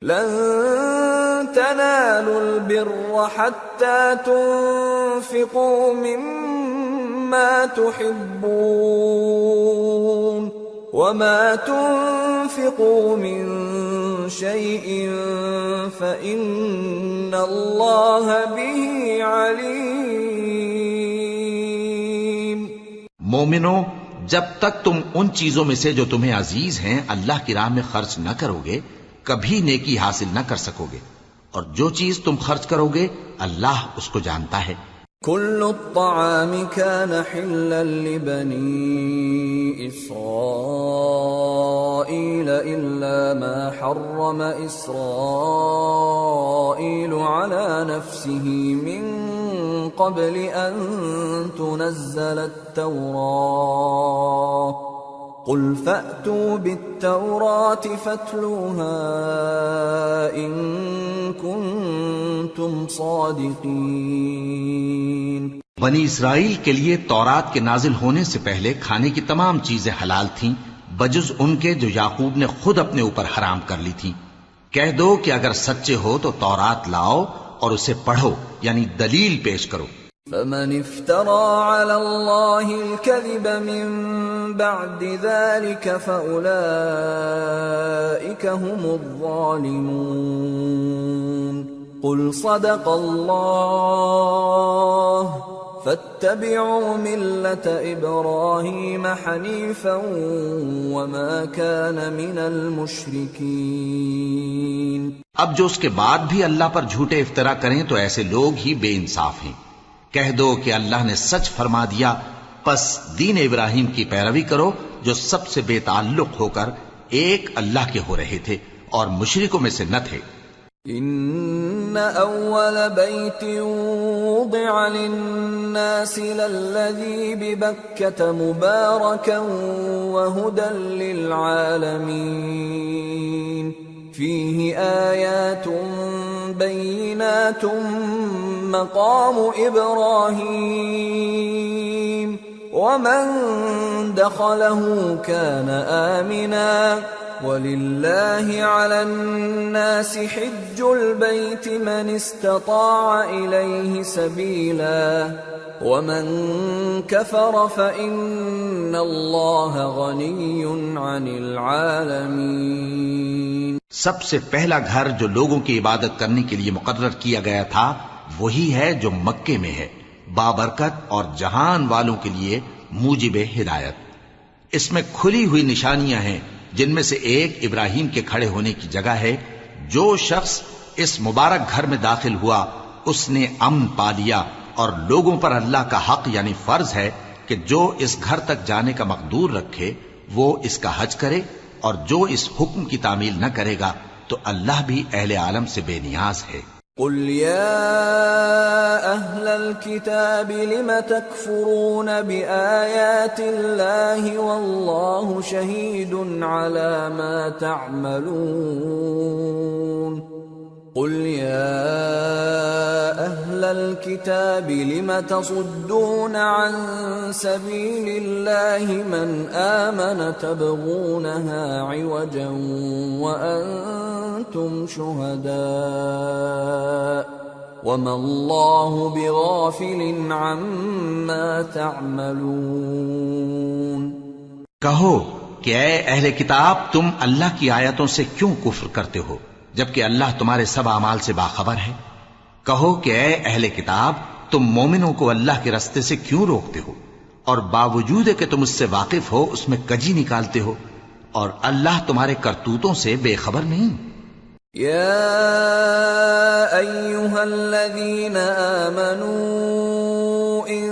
لن تنالوا البر حتى تنفقوا مما تحبون وما تنفقوا من شيء فإن الله به عليم۔ مومنو، جب تک تم ان چیزوں میں سے جو تمہیں عزیز ہیں اللہ کی راہ میں خرچ نہ کرو گے کبھی نیکی حاصل نہ کر سکو گے، اور جو چیز تم خرچ کرو گے اللہ اس کو جانتا ہے۔ كل الطعام كان حلا لبني إسرائيل إلا ما حرم إسرائيل على نفسه من قبل أن تنزل التوراة قل فأتوا بالتوراة فاتلوها إن كنتم صادقين۔ بنی اسرائیل کے لیے تورات کے نازل ہونے سے پہلے کھانے کی تمام چیزیں حلال تھیں بجز ان کے جو یعقوب نے خود اپنے اوپر حرام کر لی تھی۔ کہہ دو کہ اگر سچے ہو تو تورات لاؤ اور اسے پڑھو، یعنی دلیل پیش کرو۔ فمن افترى على الله الكذب من بعد ذلك فأولئك هم الظالمون۔ قل صدق الله فاتبعوا ملة إبراهيم حنيفا وما كان من المشركين۔ اب جو اس کے بعد بھی اللہ پر جھوٹے افطرا کریں تو ایسے لوگ ہی بے انصاف ہیں۔ کہہ دو کہ اللہ نے سچ فرما دیا، پس دین ابراہیم کی پیروی کرو جو سب سے بے تعلق ہو کر ایک اللہ کے ہو رہے تھے اور مشرکوں میں سے نہ تھے۔ ان اول بیت وضع للناس للذی ببکۃ مبارکا وہدی للعالمین فیہ آیات بینات مقام ابراہیم ومن دخلہ کان آمنا وَلِلَّهِ عَلَى النَّاسِ حِجُّ الْبَيْتِ مَنِ اسْتَطَاعَ إِلَيْهِ سَبِيلًا وَمَنْ كَفَرَ فَإِنَّ اللَّهَ غَنِيٌّ عَنِ الْعَالَمِينَ۔ سب سے پہلا گھر جو لوگوں کی عبادت کرنے کے لیے مقرر کیا گیا تھا وہی ہے جو مکے میں ہے، بابرکت اور جہان والوں کے لیے موجب ہدایت۔ اس میں کھلی ہوئی نشانیاں ہیں جن میں سے ایک ابراہیم کے کھڑے ہونے کی جگہ ہے۔ جو شخص اس مبارک گھر میں داخل ہوا اس نے امن پا لیا، اور لوگوں پر اللہ کا حق یعنی فرض ہے کہ جو اس گھر تک جانے کا مقدور رکھے وہ اس کا حج کرے، اور جو اس حکم کی تعمیل نہ کرے گا تو اللہ بھی اہل عالم سے بے نیاز ہے۔ قل يا أهل الكتاب لم تكفرون بآيات الله والله شهيد على ما تعملون قل يا أهل الكتاب لم تصدون عن سبيل الله من آمن تبغونها عوجا وأنتم شهداء وما الله بغافل عما تعملون۔ کہو کہ اے اہل کتاب تم اللہ کی آیتوں سے کیوں کفر کرتے ہو جبکہ اللہ تمہارے سب اعمال سے باخبر ہے۔ کہو کہ اے اہل کتاب تم مومنوں کو اللہ کے رستے سے کیوں روکتے ہو، اور باوجود کہ تم اس سے واقف ہو اس میں کجی نکالتے ہو، اور اللہ تمہارے کرتوتوں سے بے خبر نہیں۔ یا ایھا الذین آمنوا ان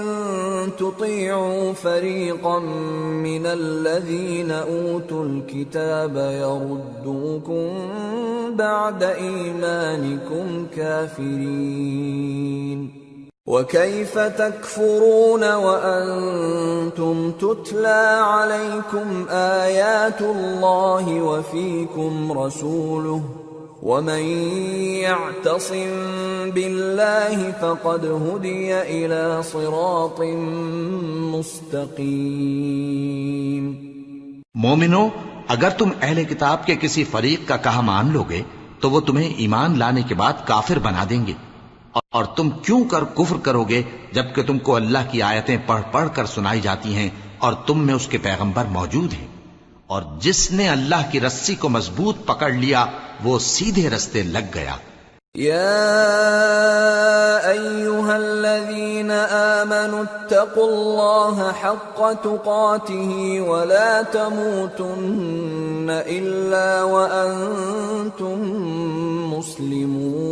تطیعوا فریقا من الذین اوتوا الکتاب یردوکم بعد ایمانکم کافرین وَكَيْفَ تَكْفُرُونَ وَأَنْتُمْ تُتْلَى عَلَيْكُمْ آيَاتُ اللَّهِ وَفِيكُمْ رَسُولُهُ وَمَنْ يَعْتَصِمْ بِاللَّهِ فَقَدْ هُدِيَ إِلَى صِرَاطٍ مُسْتَقِيمٍ۔ مومنو، اگر تم اہل کتاب کے کسی فریق کا کہا مان لو گے تو وہ تمہیں ایمان لانے کے بعد کافر بنا دیں گے، اور تم کیوں کر کفر کرو گے جبکہ تم کو اللہ کی آیتیں پڑھ پڑھ کر سنائی جاتی ہیں اور تم میں اس کے پیغمبر موجود ہیں؟ اور جس نے اللہ کی رسی کو مضبوط پکڑ لیا وہ سیدھے رستے لگ گیا۔ يا أيها الذين آمنوا اتقوا الله حق تقاته ولا تموتن إلا وأنتم مسلمون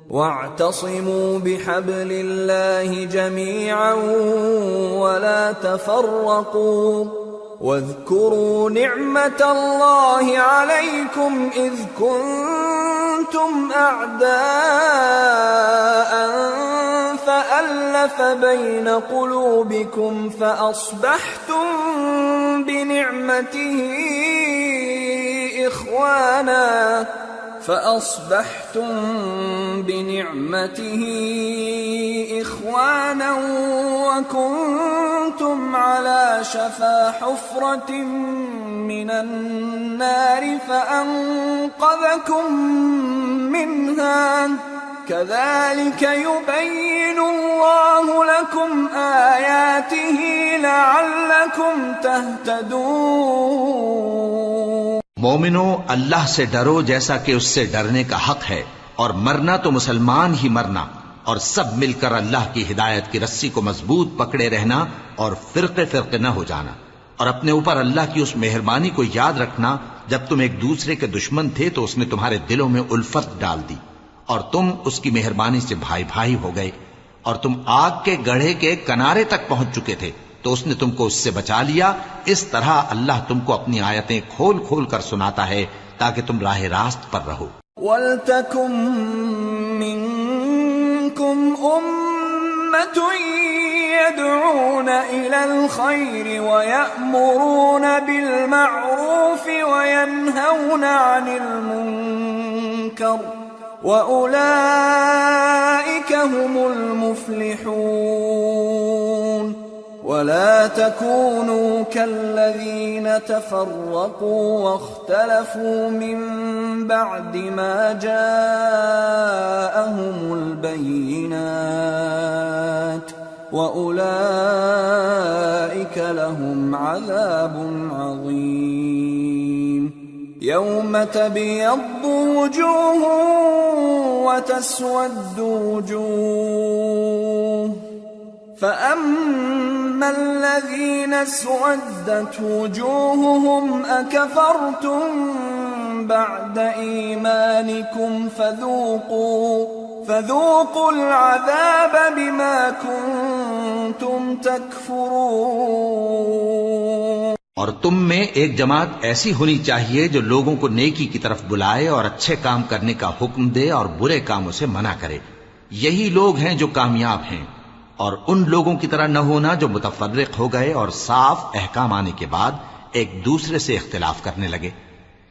واعتصموا بحبل الله جميعا ولا تفرقوا واذكروا نعمة الله عليكم إذ كنتم أعداء فألف بين قلوبكم فأصبحتم بنعمته إخوانا وكنتم على شفا حفرة من النار فأنقذكم منها كذلك يبين الله لكم آياته لعلكم تهتدون۔ مومنو، اللہ سے ڈرو جیسا کہ اس سے ڈرنے کا حق ہے، اور مرنا تو مسلمان ہی مرنا، اور سب مل کر اللہ کی ہدایت کی رسی کو مضبوط پکڑے رہنا اور فرقے فرقے نہ ہو جانا، اور اپنے اوپر اللہ کی اس مہربانی کو یاد رکھنا جب تم ایک دوسرے کے دشمن تھے تو اس نے تمہارے دلوں میں الفت ڈال دی اور تم اس کی مہربانی سے بھائی بھائی ہو گئے، اور تم آگ کے گڑھے کے کنارے تک پہنچ چکے تھے تو اس نے تم کو اس سے بچا لیا۔ اس طرح اللہ تم کو اپنی آیتیں کھول کھول کر سناتا ہے تاکہ تم راہ راست پر رہو۔ وَلْتَكُن مِّنكُمْ أُمَّةٌ يَدْعُونَ إِلَى الْخَيْرِ وَيَأْمُرُونَ بِالْمَعْرُوفِ وَيَنْهَوْنَ عَنِ الْمُنكَرِ وَأُولَئِكَ هُمُ الْمُفْلِحُونَ۔ ولا تكونوا كالذين تفرقوا واختلفوا من بعد ما جاءهم البينات وأولئك لهم عذاب عظيم۔ يوم تبيض وجوه وتسود وجوه فأما الذين اسودت وجوههم أكفرتم بعد إيمانكم فذوقوا العذاب بما كنتم تكفرون۔ اور تم میں ایک جماعت ایسی ہونی چاہیے جو لوگوں کو نیکی کی طرف بلائے اور اچھے کام کرنے کا حکم دے اور برے کاموں سے منع کرے، یہی لوگ ہیں جو کامیاب ہیں۔ اور ان لوگوں کی طرح نہ ہونا جو متفرق ہو گئے اور صاف احکام آنے کے بعد ایک دوسرے سے اختلاف کرنے لگے۔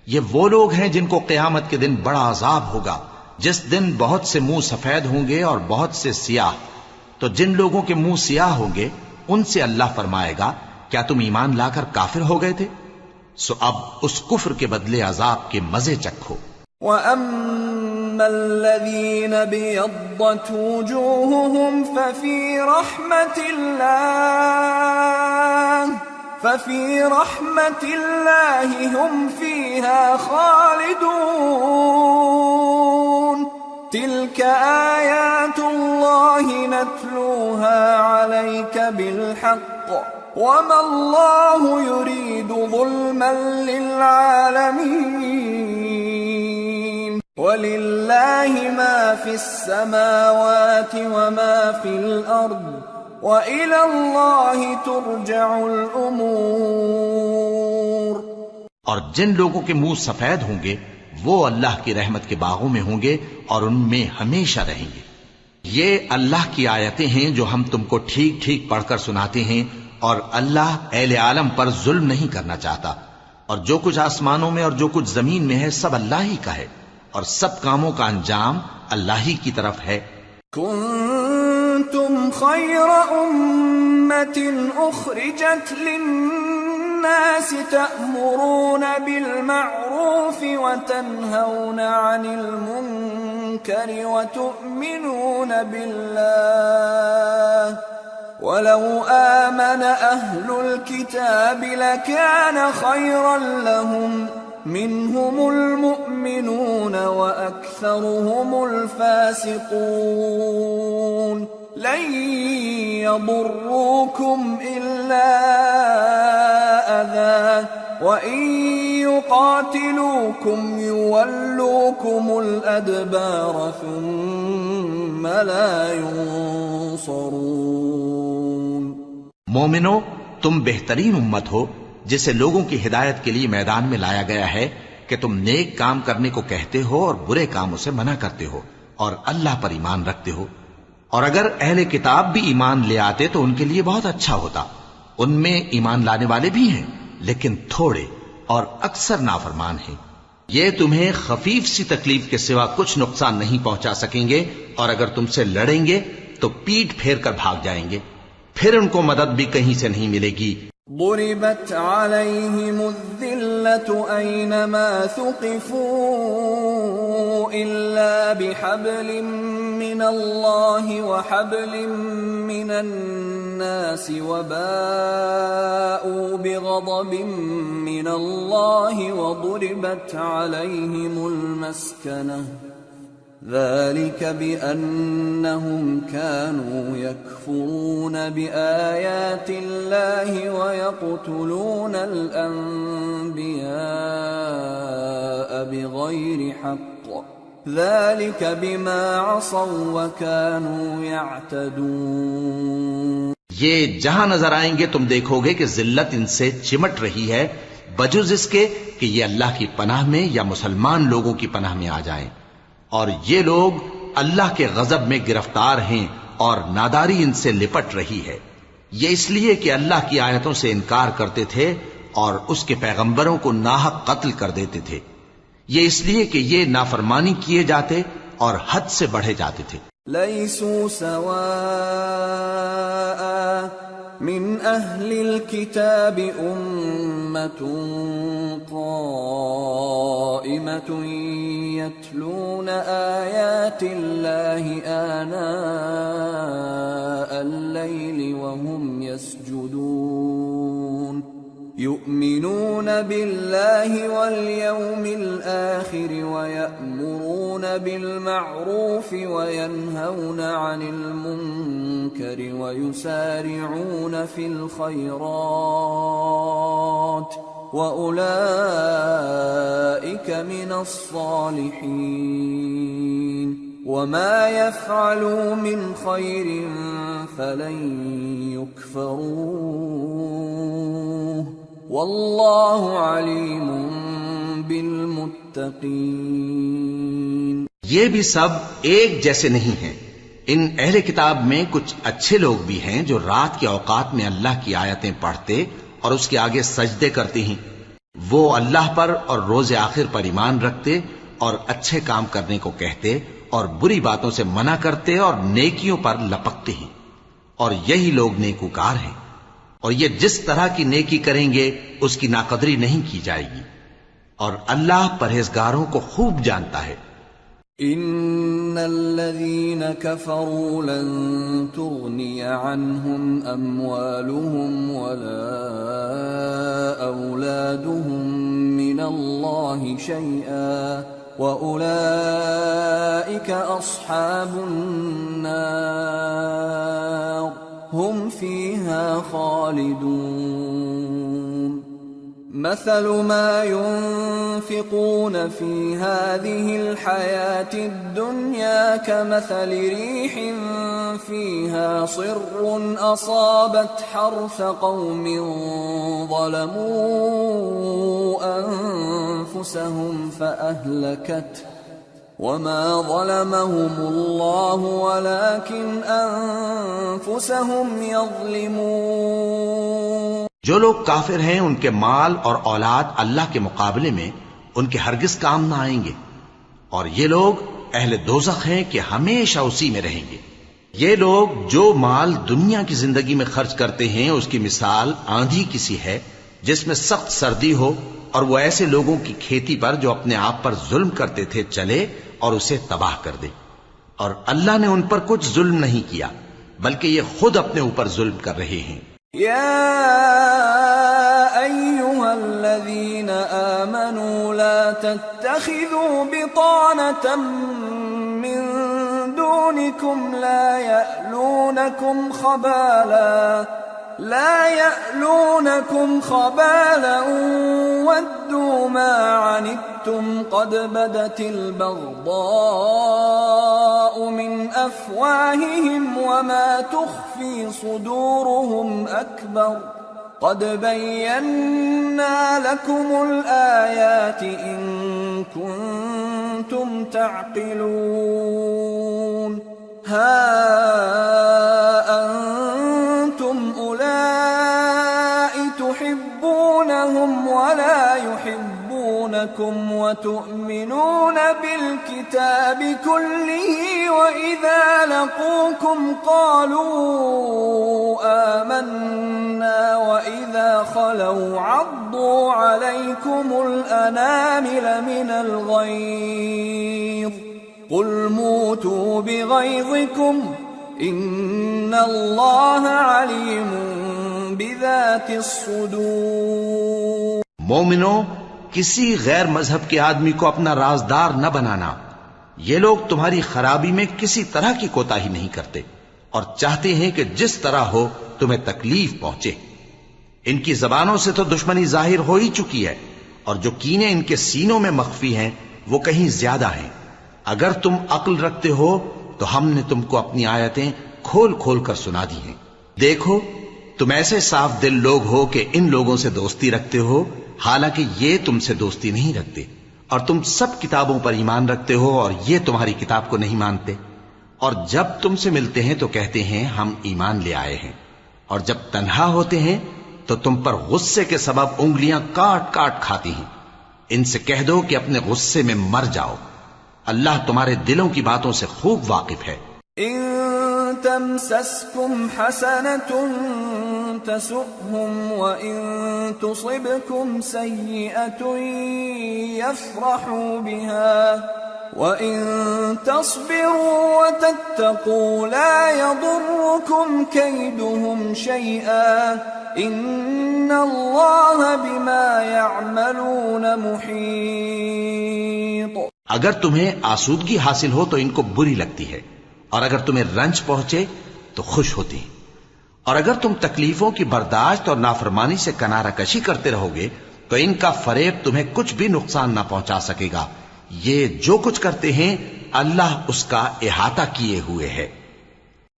یہ وہ لوگ ہیں جن کو قیامت کے دن بڑا عذاب ہوگا، جس دن بہت سے منہ سفید ہوں گے اور بہت سے سیاہ۔ تو جن لوگوں کے منہ سیاہ ہوں گے ان سے اللہ فرمائے گا، کیا تم ایمان لا کر کافر ہو گئے تھے؟ سو اب اس کفر کے بدلے عذاب کے مزے چکھو۔ وَأَمَّا الَّذِينَ بِيَضَّتْ وُجُوهُهُمْ فَفِي رَحْمَةِ اللَّهِ هُمْ فِيهَا خَالِدُونَ۔ تِلْكَ آيَاتُ اللَّهِ نَتْلُوهَا عَلَيْكَ بِالْحَقِّ وَمَا اللَّهُ يُرِيدُ ظُلْمًا لِّلْعَالَمِينَ۔ وَلِلَّهِ مَا فِي السَّمَاوَاتِ وَمَا فِي الْأَرْضِ وَإِلَى اللَّهِ تُرْجَعُ الْأُمُورُ۔ اور جن لوگوں کے منہ سفید ہوں گے وہ اللہ کی رحمت کے باغوں میں ہوں گے اور ان میں ہمیشہ رہیں گے۔ یہ اللہ کی آیتیں ہیں جو ہم تم کو ٹھیک ٹھیک پڑھ کر سناتے ہیں، اور اللہ اہل عالم پر ظلم نہیں کرنا چاہتا، اور جو کچھ آسمانوں میں اور جو کچھ زمین میں ہے سب اللہ ہی کا ہے، اور سب کاموں کا انجام اللہ ہی کی طرف ہے۔ کنتم خیر امت اخرجت للناس الناس تأمرون بالمعروف وتنهون عن المنكر وتؤمنون بالله ولو آمن أهل الكتاب لكان خيرا لهم منهم المؤمنون وأكثرهم الفاسقون لن يضروكم إلا أذى وإن يقاتلوكم يولوكم الأدبار ثم لا ينصرون. مومنو، تم بہترین امت ہو جسے لوگوں کی ہدایت کے لیے میدان میں لایا گیا ہے کہ تم نیک کام کرنے کو کہتے ہو اور برے کاموں سے منع کرتے ہو اور اللہ پر ایمان رکھتے ہو. اور اگر اہل کتاب بھی ایمان لے آتے تو ان کے لیے بہت اچھا ہوتا. ان میں ایمان لانے والے بھی ہیں لیکن تھوڑے اور اکثر نافرمان ہیں. یہ تمہیں خفیف سی تکلیف کے سوا کچھ نقصان نہیں پہنچا سکیں گے، اور اگر تم سے لڑیں گے تو پیٹ پھیر کر بھاگ جائیں گے، پھر ان کو مدد بھی کہیں سے نہیں ملے گی. ضربت عليهم الذلة أينما ثقفوا إلا بحبل من الله وحبل من الناس وباءوا بغضب من الله وضربت عليهم المسكنة ذلك بأنهم كانوا يكفرون بآيات الله ويقتلون الأنبياء بغير حق ذلك بما عصوا وكانوا يعتدون. یہ جہاں نظر آئیں گے تم دیکھو گے کہ ذلت ان سے چمٹ رہی ہے بجز اس کے کہ یہ اللہ کی پناہ میں یا مسلمان لوگوں کی پناہ میں آ جائیں. اور یہ لوگ اللہ کے غضب میں گرفتار ہیں اور ناداری ان سے لپٹ رہی ہے. یہ اس لیے کہ اللہ کی آیتوں سے انکار کرتے تھے اور اس کے پیغمبروں کو ناحق قتل کر دیتے تھے. یہ اس لیے کہ یہ نافرمانی کیے جاتے اور حد سے بڑھے جاتے تھے. لیسوا سواء من اہل الكتاب امة قائمة يتلون آیات اللہ آناء الليل وهم يسجدون يؤمنون بالله واليوم الآخر ويأمرون بالمعروف وينهون عن المنكر ويسارعون في الخيرات وأولئك من الصالحين وما يفعلوا من خير فلن يكفروه واللہ علیم بالمتقین. یہ بھی سب ایک جیسے نہیں ہیں. ان اہل کتاب میں کچھ اچھے لوگ بھی ہیں جو رات کے اوقات میں اللہ کی آیتیں پڑھتے اور اس کے آگے سجدے کرتے ہیں. وہ اللہ پر اور روز آخر پر ایمان رکھتے اور اچھے کام کرنے کو کہتے اور بری باتوں سے منع کرتے اور نیکیوں پر لپکتے ہیں، اور یہی لوگ نیکوکار ہیں. اور یہ جس طرح کی نیکی کریں گے اس کی ناقدری نہیں کی جائے گی، اور اللہ پرہیزگاروں کو خوب جانتا ہے. ان الذين كفروا لن تغني عنهم اموالهم ولا اولادهم من الله شيئا واولئك اصحاب النار هم فيها خالدون. مثل ما ينفقون في هذه الحياة الدنيا كمثل ريح فيها صر أصابت حرث قوم ظلموا أنفسهم فأهلكته وما ظلمهم الله ولكن أنفسهم يظلمون. جو لوگ کافر ہیں ان کے مال اور اولاد اللہ کے مقابلے میں ان کے ہرگز کام نہ آئیں گے، اور یہ لوگ اہل دوزخ ہیں کہ ہمیشہ اسی میں رہیں گے. یہ لوگ جو مال دنیا کی زندگی میں خرچ کرتے ہیں اس کی مثال آندھی کی سی ہے جس میں سخت سردی ہو، اور وہ ایسے لوگوں کی کھیتی پر جو اپنے آپ پر ظلم کرتے تھے چلے اور اسے تباہ کر دے۔ اور اللہ نے ان پر کچھ ظلم نہیں کیا، بلکہ یہ خود اپنے اوپر ظلم کر رہے ہیں۔ يا أيها الذين آمنوا لا تتخذوا بطانة من دونكم لا يألونكم خبالا ودوا ما عنتم قد بدت البغضاء من أفواههم وما تخفي صدورهم أكبر قد بينا لكم الآيات إن كنتم تعقلون ها أنتم أولئك تحبونهم ولا يحبونكم وتؤمنون بالكتاب كله وإذا لقوكم قالوا آمنا وإذا خلوا عضوا عليكم الأنامل من الغيظ قل موتوا بغيظكم إن الله عليم بذات الصدور۔ مومنو، کسی غیر مذہب کے آدمی کو اپنا رازدار نہ بنانا۔ یہ لوگ تمہاری خرابی میں کسی طرح کی کوتاہی نہیں کرتے اور چاہتے ہیں کہ جس طرح ہو تمہیں تکلیف پہنچے۔ ان کی زبانوں سے تو دشمنی ظاہر ہو ہی چکی ہے، اور جو کینے ان کے سینوں میں مخفی ہیں وہ کہیں زیادہ ہیں۔ اگر تم عقل رکھتے ہو تو ہم نے تم کو اپنی آیتیں کھول کھول کر سنا دی ہیں۔ دیکھو، تم ایسے صاف دل لوگ ہو کہ ان لوگوں سے دوستی رکھتے ہو، حالانکہ یہ تم سے دوستی نہیں رکھتے، اور تم سب کتابوں پر ایمان رکھتے ہو اور یہ تمہاری کتاب کو نہیں مانتے۔ اور جب تم سے ملتے ہیں تو کہتے ہیں ہم ایمان لے آئے ہیں، اور جب تنہا ہوتے ہیں تو تم پر غصے کے سبب انگلیاں کاٹ کاٹ کھاتی ہیں۔ ان سے کہہ دو کہ اپنے غصے میں مر جاؤ، اللہ تمہارے دلوں کی باتوں سے خوب واقف ہے۔ إن تمسسكم حسنة تسؤهم وإن تصبكم سيئة يفرحوا بها وإن تصبروا وتتقوا لا يضركم كيدهم شيئا إن الله بما يعملون محيط۔ اگر تمہیں آسودگی حاصل ہو تو ان کو بری لگتی ہے، اور اگر تمہیں رنج پہنچے تو خوش ہوتی ہیں، اور اگر تم تکلیفوں کی برداشت اور نافرمانی سے کنارہ کشی کرتے رہو گے تو ان کا فریب تمہیں کچھ بھی نقصان نہ پہنچا سکے گا۔ یہ جو کچھ کرتے ہیں اللہ اس کا احاطہ کیے ہوئے ہے۔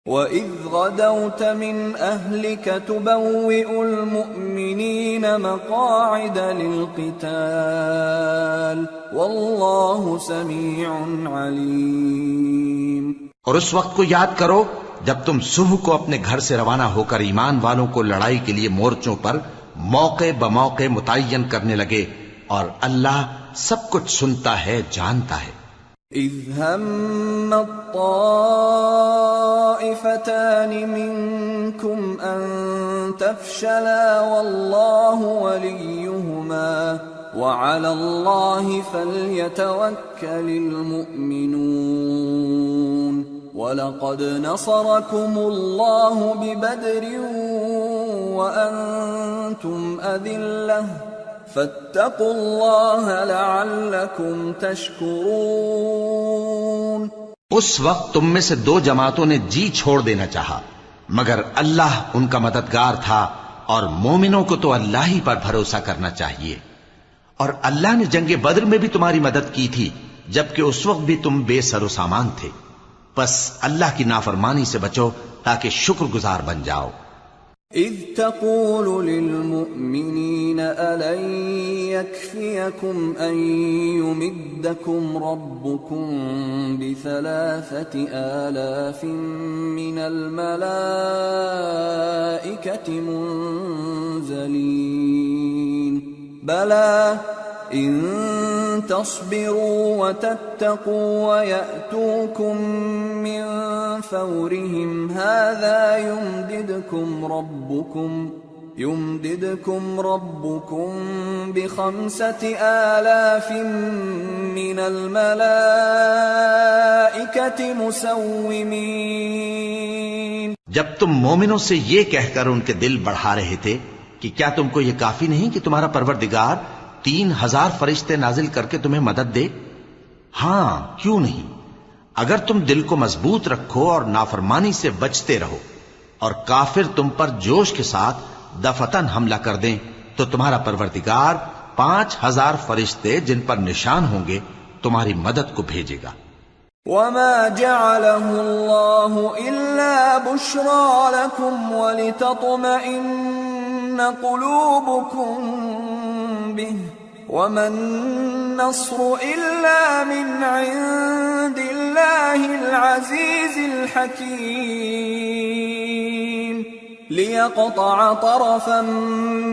وَإِذْ غَدَوْتَ مِنْ أَهْلِكَ تُبَوِّئُ الْمُؤْمِنِينَ مَقَاعِدَ لِلْقِتَالِ وَاللَّهُ سَمِيعٌ عَلِيمٌ۔ اور اس وقت کو یاد کرو جب تم صبح کو اپنے گھر سے روانہ ہو کر ایمان والوں کو لڑائی کے لیے مورچوں پر موقع بموقع متعین کرنے لگے، اور اللہ سب کچھ سنتا ہے، جانتا ہے۔ اذ هم الطائفتان منكم ان تفشلا والله وليهما وعلى الله فليتوكل المؤمنون وَلَقَدْ نَصَرَكُمُ اللَّهُ بِبَدْرٍ وَأَنْتُمْ أَذِلَّةٌ فَاتَّقُوا اللَّهَ لَعَلَّكُمْ تَشْكُرُونَ۔ اس وقت تم میں سے دو جماعتوں نے جی چھوڑ دینا چاہا، مگر اللہ ان کا مددگار تھا، اور مومنوں کو تو اللہ ہی پر بھروسہ کرنا چاہیے۔ اور اللہ نے جنگ بدر میں بھی تمہاری مدد کی تھی، جبکہ اس وقت بھی تم بے سر و سامان تھے۔ بس اللہ کی نافرمانی سے بچو تاکہ شکر گزار بن جاؤ۔ اذ تقول للمؤمنین ألن يكفيكم أن يمدكم ربكم ب3,000 من الملائكة منزلين بلى إن تصبروا وتتقوا ويأتوكم من فورهم هذا يمددكم ربكم ب5,000 من الملائكة مسومين. جب تم مومنوں سے یہ کہہ کر ان کے دل بڑھا رہے تھے کہ کیا تم کو یہ کافی نہیں کہ تمہارا پروردگار 3,000 فرشتے نازل کر کے تمہیں مدد دے؟ ہاں، کیوں نہیں؟ اگر تم دل کو مضبوط رکھو اور نافرمانی سے بچتے رہو اور کافر تم پر جوش کے ساتھ دفتن حملہ کر دیں تو تمہارا پروردگار 5,000 فرشتے جن پر نشان ہوں گے تمہاری مدد کو بھیجے گا. وما جعله الله إلا بشرى لكم ولتطمئن قلوبكم به وما النصر إلا من عند الله العزيز الحكيم ليقطع طرفا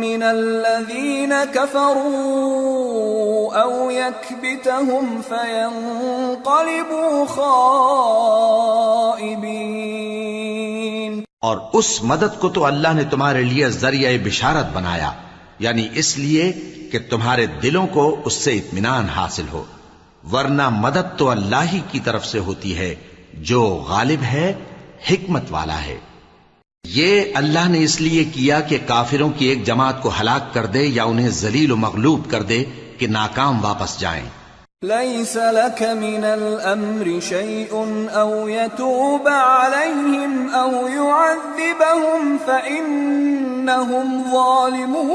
من الذين كفروا أو يكبتهم فينقلبوا خائبين. اور اس مدد کو تو اللہ نے تمہارے لیے ذریعہ بشارت بنایا، یعنی اس لیے کہ تمہارے دلوں کو اس سے اطمینان حاصل ہو، ورنہ مدد تو اللہ ہی کی طرف سے ہوتی ہے جو غالب ہے، حکمت والا ہے. یہ اللہ نے اس لیے کیا کہ کافروں کی ایک جماعت کو ہلاک کر دے یا انہیں ذلیل و مغلوب کر دے کہ ناکام واپس جائیں. ليس لك من الأمر شيء أو يتوب عليهم أو يعذبهم فإنهم ظالمون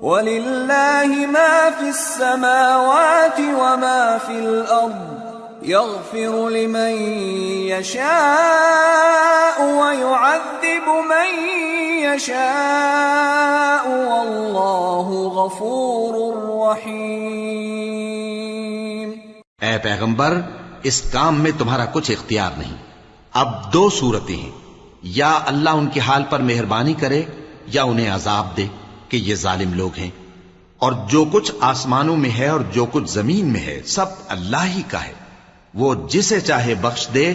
ولله ما في السماوات وما في الأرض يغفر لمن يشاء ويعذب من يشاء والله غفور رحيم. اے پیغمبر، اس کام میں تمہارا کچھ اختیار نہیں. اب 2 صورتیں ہیں، یا اللہ ان کے حال پر مہربانی کرے یا انہیں عذاب دے کہ یہ ظالم لوگ ہیں، اور جو کچھ آسمانوں میں ہے اور جو کچھ زمین میں ہے سب اللہ ہی کا ہے. وہ جسے چاہے بخش دے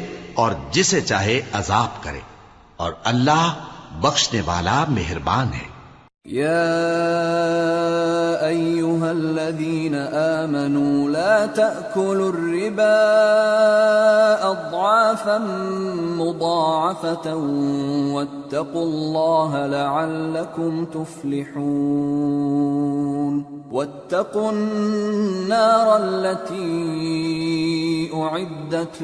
اور جسے چاہے عذاب کرے، اور اللہ بخشنے والا مہربان ہے. يا أيها الذين آمنوا لا تأكلوا الربا أضعافا مضاعفة واتقوا الله لعلكم تفلحون. واتقوا النار التي أعدت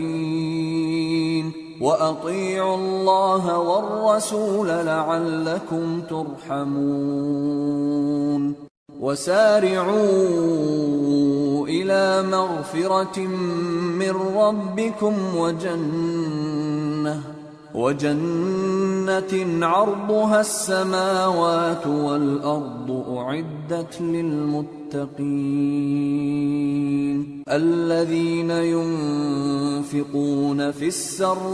للكافرين وأطيعوا الله والرسول لعلكم ترحمون. وسارعوا إلى مغفرة من ربكم وجنة عرضها السماوات والأرض أعدت للمتقين الذين ينفقون في السراء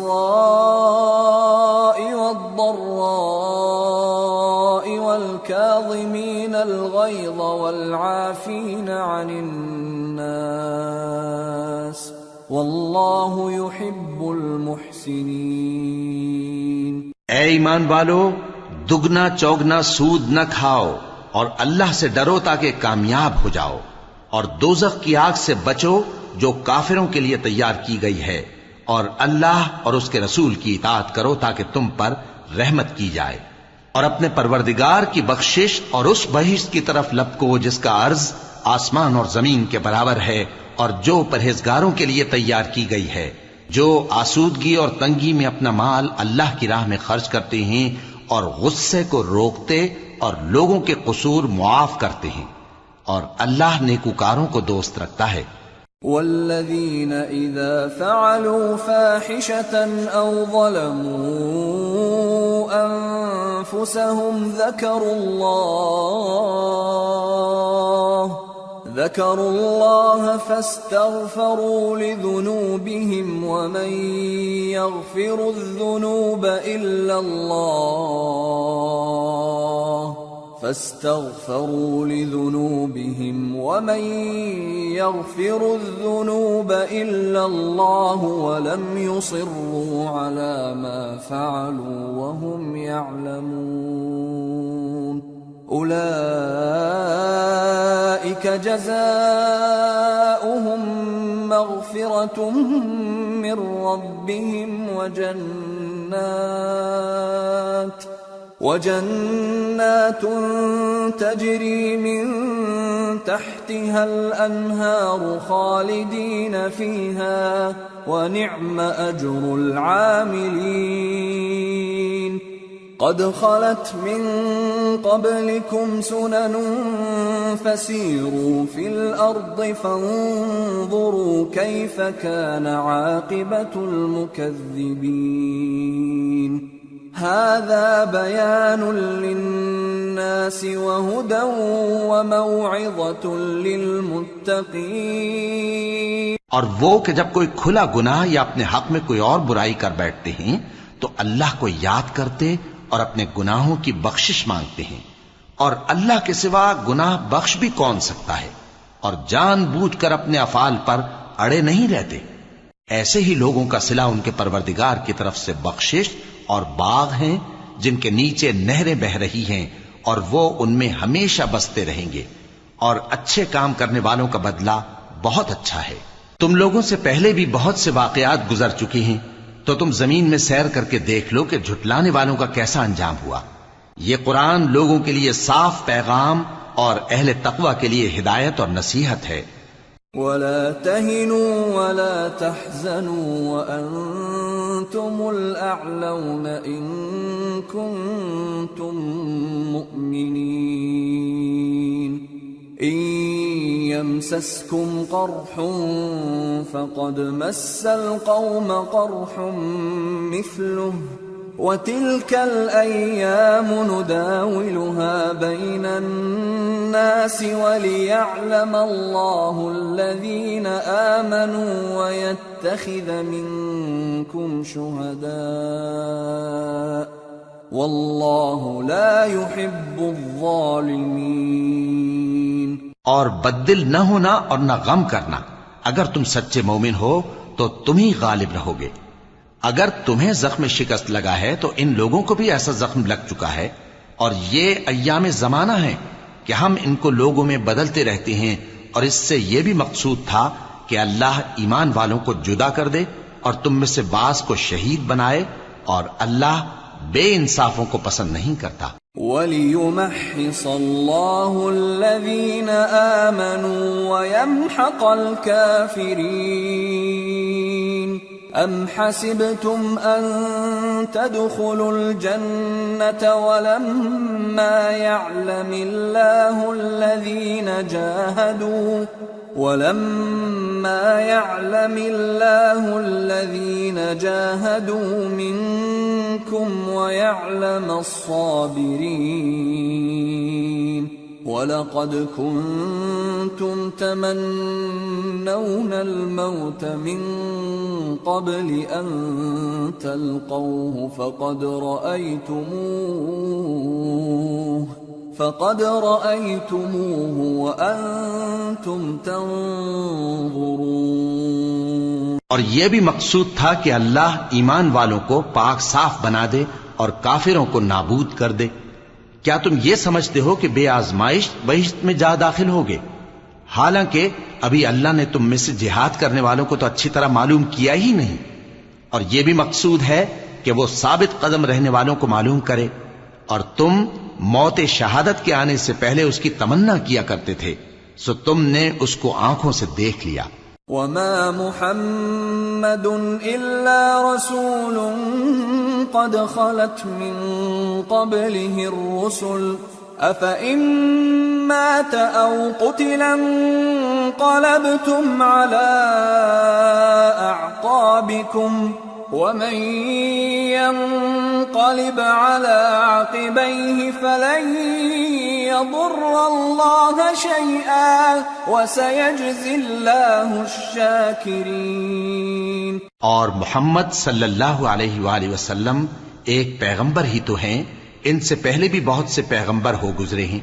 والضراء والكاظمين الغيظ والعافين عن الناس واللہ يحب المحسنین. اے ایمان والو، دگنا چوگنا سود نہ کھاؤ اور اللہ سے ڈرو تاکہ کامیاب ہو جاؤ، اور دوزخ کی آگ سے بچو جو کافروں کے لیے تیار کی گئی ہے، اور اللہ اور اس کے رسول کی اطاعت کرو تاکہ تم پر رحمت کی جائے، اور اپنے پروردگار کی بخشش اور اس بہشت کی طرف لپکو جس کا عرض آسمان اور زمین کے برابر ہے، اور جو پرہیزگاروں کے لیے تیار کی گئی ہے، جو آسودگی اور تنگی میں اپنا مال اللہ کی راہ میں خرچ کرتے ہیں اور غصے کو روکتے اور لوگوں کے قصور معاف کرتے ہیں، اور اللہ نیکوکاروں کو دوست رکھتا ہے. والذین اذا فعلوا فاحشة او ظلموا انفسهم ذكروا الله فاستغفروا لذنوبهم ومن يغفر الذنوب إلا الله فاستغفروا لذنوبهم ومن يغفر الذنوب إلا الله ولم يصروا على ما فعلوا وهم يعلمون أولئك جزاؤهم مغفرة من ربهم وجنات تجري من تحتها الأنهار خالدين فيها ونعم أجر العاملين قد خلت من قبلكم سنن فسيروا في الأرض فانظروا كيف كان عاقبة المكذبين هذا بيان للناس وهدى وموعظة للمتقين۔ اور وہ کہ جب کوئی کھلا گناہ یا اپنے حق میں کوئی اور برائی کر بیٹھتے ہیں تو اللہ کو یاد کرتے اور اپنے گناہوں کی بخشش مانگتے ہیں، اور اللہ کے سوا گناہ بخش بھی کون سکتا ہے، اور جان بوجھ کر اپنے افعال پر اڑے نہیں رہتے۔ ایسے ہی لوگوں کا صلہ ان کے پروردگار کی طرف سے بخشش اور باغ ہیں جن کے نیچے نہریں بہ رہی ہیں اور وہ ان میں ہمیشہ بستے رہیں گے، اور اچھے کام کرنے والوں کا بدلہ بہت اچھا ہے۔ تم لوگوں سے پہلے بھی بہت سے واقعات گزر چکے ہیں، تو تم زمین میں سیر کر کے دیکھ لو کہ جھٹلانے والوں کا کیسا انجام ہوا۔ یہ قرآن لوگوں کے لیے صاف پیغام اور اہل تقوی کے لیے ہدایت اور نصیحت ہے۔ وَلَا تَهِنُوا وَلَا تَحْزَنُوا وَأَنْتُمُ الْأَعْلَوْنَ إِن كُنتُم مُّؤْمِنِينَ إِن يَمْسَسْكُمْ قَرْحٌ فَقَدْ مَسَّ الْقَوْمَ قَرْحٌ مِثْلُهُ وَتِلْكَ الْأَيَّامُ نُدَاوِلُهَا بَيْنَ النَّاسِ وَلِيَعْلَمَ اللَّهُ الَّذِينَ آمَنُوا وَيَتَّخِذَ مِنكُمْ شُهَدَاءَ وَاللَّهُ لَا يُحِبُّ الظَّالِمِينَ۔ اور بددل نہ ہونا اور نہ غم کرنا، اگر تم سچے مومن ہو تو تم ہی غالب رہو گے۔ اگر تمہیں زخم شکست لگا ہے تو ان لوگوں کو بھی ایسا زخم لگ چکا ہے، اور یہ ایام زمانہ ہیں کہ ہم ان کو لوگوں میں بدلتے رہتے ہیں، اور اس سے یہ بھی مقصود تھا کہ اللہ ایمان والوں کو جدا کر دے اور تم میں سے بعض کو شہید بنائے، اور اللہ بے انصافوں کو پسند نہیں کرتا۔ وَلِيُمَحِّصَ اللَّهُ الَّذِينَ آمَنُوا وَيَمْحَقَ الْكَافِرِينَ أَمْ حَسِبْتُمْ أَن تَدْخُلُوا الْجَنَّةَ وَلَمَّا يَعْلَمِ اللَّهُ الَّذِينَ جَاهَدُوا مِنكُمْ وَيَعْلَمَ الصَّابِرِينَ وَلَقَدْ كُنتُمْ تَمَنَّوْنَ الْمَوْتَ مِنْ قَبْلِ أَنْ تَلْقَوْهُ فَقَدْ رَأَيْتُمُوهُ وَأَنْتُمْ تَنْظُرُونَ۔ اور یہ بھی مقصود تھا کہ اللہ ایمان والوں کو پاک صاف بنا دے اور کافروں کو نابود کر دے۔ کیا تم یہ سمجھتے ہو کہ بے آزمائش بہشت میں جا داخل ہوگے؟ حالانکہ ابھی اللہ نے تم میں سے جہاد کرنے والوں کو تو اچھی طرح معلوم کیا ہی نہیں، اور یہ بھی مقصود ہے کہ وہ ثابت قدم رہنے والوں کو معلوم کرے، اور تم موت شہادت کے آنے سے پہلے اس کی تمنا کیا کرتے تھے، سو تم نے اس کو آنکھوں سے دیکھ لیا۔ وَمَا مُحَمَّدٌ إِلَّا رَسُولٌ قَدْ خَلَتْ مِن قَبْلِهِ الرُّسُلُ أَفَإِن مَّاتَ أَوْ قُتِلَ انقَلَبْتُمْ عَلَىٰ أَعْقَابِكُمْ وَمَن يَنقَلِبْ عَلَىٰ عَقِبَيْهِ فَلَن يَضُرَّ اللَّهَ شَيْئًا وَسَيَجْزِي اللَّهُ الشَّاكِرِينَ۔ اور محمد صلی اللہ علیہ وآلہ وسلم ایک پیغمبر ہی تو ہیں، ان سے پہلے بھی بہت سے پیغمبر ہو گزرے ہیں،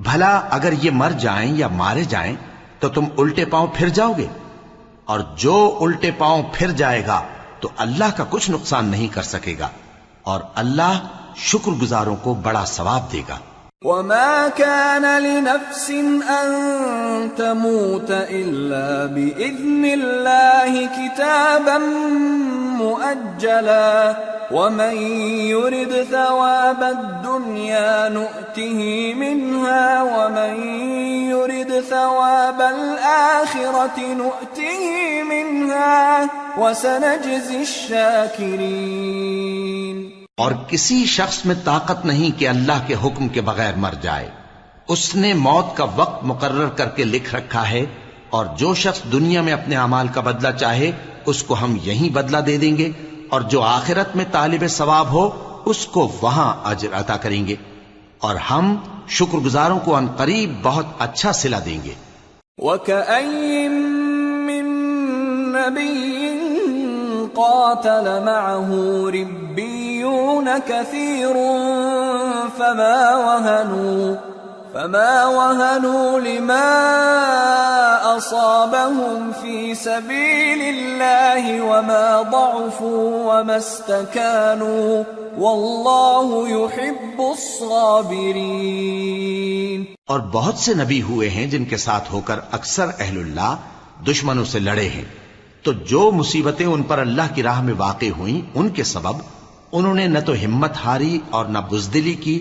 بھلا اگر یہ مر جائیں یا مارے جائیں تو تم الٹے پاؤں پھر جاؤ گے؟ اور جو الٹے پاؤں پھر جائے گا تو اللہ کا کچھ نقصان نہیں کر سکے گا، اور اللہ شکر گزاروں کو بڑا ثواب دے گا۔ وما كان لنفس أن تموت إلا بإذن الله كتابا مؤجلا ومن يرد ثواب الدنيا نؤته منها ومن يرد ثواب الآخرة نؤته منها وسنجزي الشاكرين۔ اور کسی شخص میں طاقت نہیں کہ اللہ کے حکم کے بغیر مر جائے، اس نے موت کا وقت مقرر کر کے لکھ رکھا ہے، اور جو شخص دنیا میں اپنے اعمال کا بدلہ چاہے اس کو ہم یہیں بدلہ دے دیں گے، اور جو آخرت میں طالب ثواب ہو اس کو وہاں اجر عطا کریں گے، اور ہم شکر گزاروں کو ان قریب بہت اچھا صلہ دیں گے۔ وَكَأَيٍّ مِّن نَّبِيٍّ قاتل معه ربيون كثير فما وهنوا لما أصابهم في سبيل الله وما ضعفوا وما استكانوا والله يحب الصابرين۔ اور بہت سے نبی ہوئے ہیں جن کے ساتھ ہو کر اکثر اہل اللہ دشمنوں سے لڑے ہیں، تو جو مصیبتیں ان پر اللہ کی راہ میں واقع ہوئیں ان کے سبب انہوں نے نہ تو ہمت ہاری اور نہ بزدلی کی،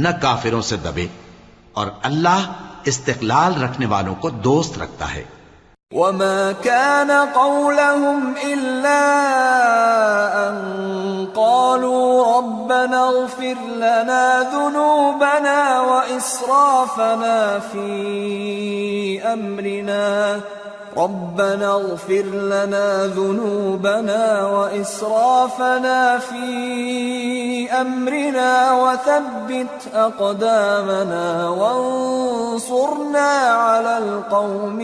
نہ کافروں سے دبے، اور اللہ استقلال رکھنے والوں کو دوست رکھتا ہے۔ وما كان قولهم إلا أن قالوا ربنا اغفر لنا ذنوبنا وإسرافنا في أمرنا ربنا اغفر لنا ذنوبنا وإسرافنا في أمرنا وثبت أقدامنا وانصرنا على القوم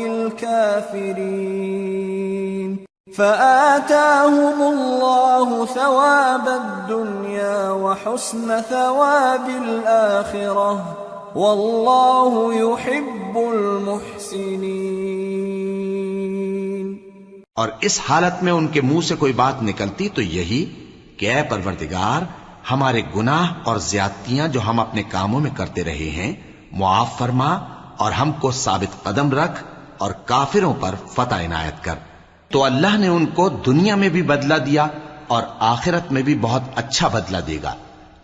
الكافرين فآتاهم الله ثواب الدنيا وحسن ثواب الآخرة والله يحب المحسنين۔ اور اس حالت میں ان کے منہ سے کوئی بات نکلتی تو یہی کہ اے پروردگار، ہمارے گناہ اور زیادتیاں جو ہم اپنے کاموں میں کرتے رہے ہیں معاف فرما، اور ہم کو ثابت قدم رکھ، اور کافروں پر فتح عنایت کر۔ تو اللہ نے ان کو دنیا میں بھی بدلہ دیا اور آخرت میں بھی بہت اچھا بدلہ دے گا،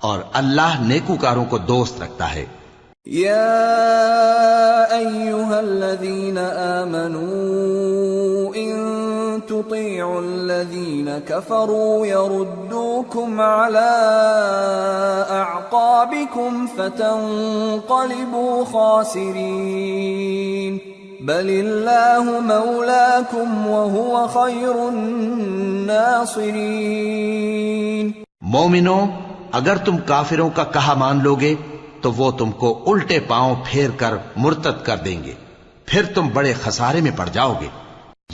اور اللہ نیکوکاروں کو دوست رکھتا ہے۔ يا أيها الذين آمنوا إن تطيعوا الذين كفروا يردوكم على أعقابكم فتنقلبوا خاسرين بل الله مولاكم وهو خير الناصرين۔ مومنو، اگر تم کافروں کا کہا مان لوگے تو وہ تم کو الٹے پاؤں پھیر کر مرتد کر دیں گے، پھر تم بڑے خسارے میں پڑ جاؤ گے۔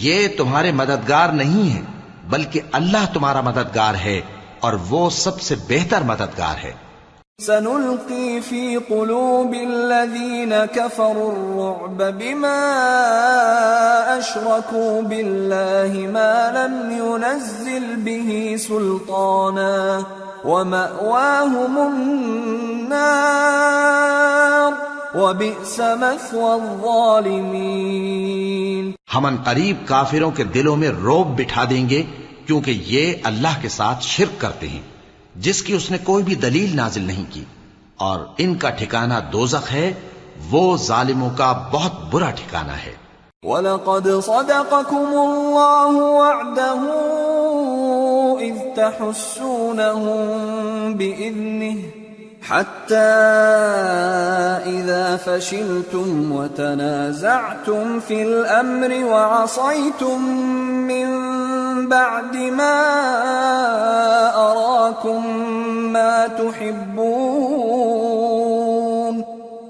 یہ تمہارے مددگار نہیں ہیں بلکہ اللہ تمہارا مددگار ہے، اور وہ سب سے بہتر مددگار ہے۔ سنلقي في قلوب الذين كفروا الرعب بما أشركوا بالله ما لم ينزل به سلطانا ومأواهم النار وبئس مثوى الظالمين۔ ہم ان قریب کافروں کے دلوں میں رعب بٹھا دیں گے، کیونکہ یہ اللہ کے ساتھ شرک کرتے ہیں جس کی اس نے کوئی بھی دلیل نازل نہیں کی، اور ان کا ٹھکانہ دوزخ ہے، وہ ظالموں کا بہت برا ٹھکانہ ہے۔ وَلَقَدْ صَدَقَكُمُ اللَّهُ وَعْدَهُ إِذْ تَحُسُّونَهُم بِإِذْنِهِ حَتَّى إِذَا فَشِلْتُمْ وَتَنَازَعْتُمْ فِي الْأَمْرِ وَعَصَيْتُمْ مِنْ بعد ما أراكم ما تحبون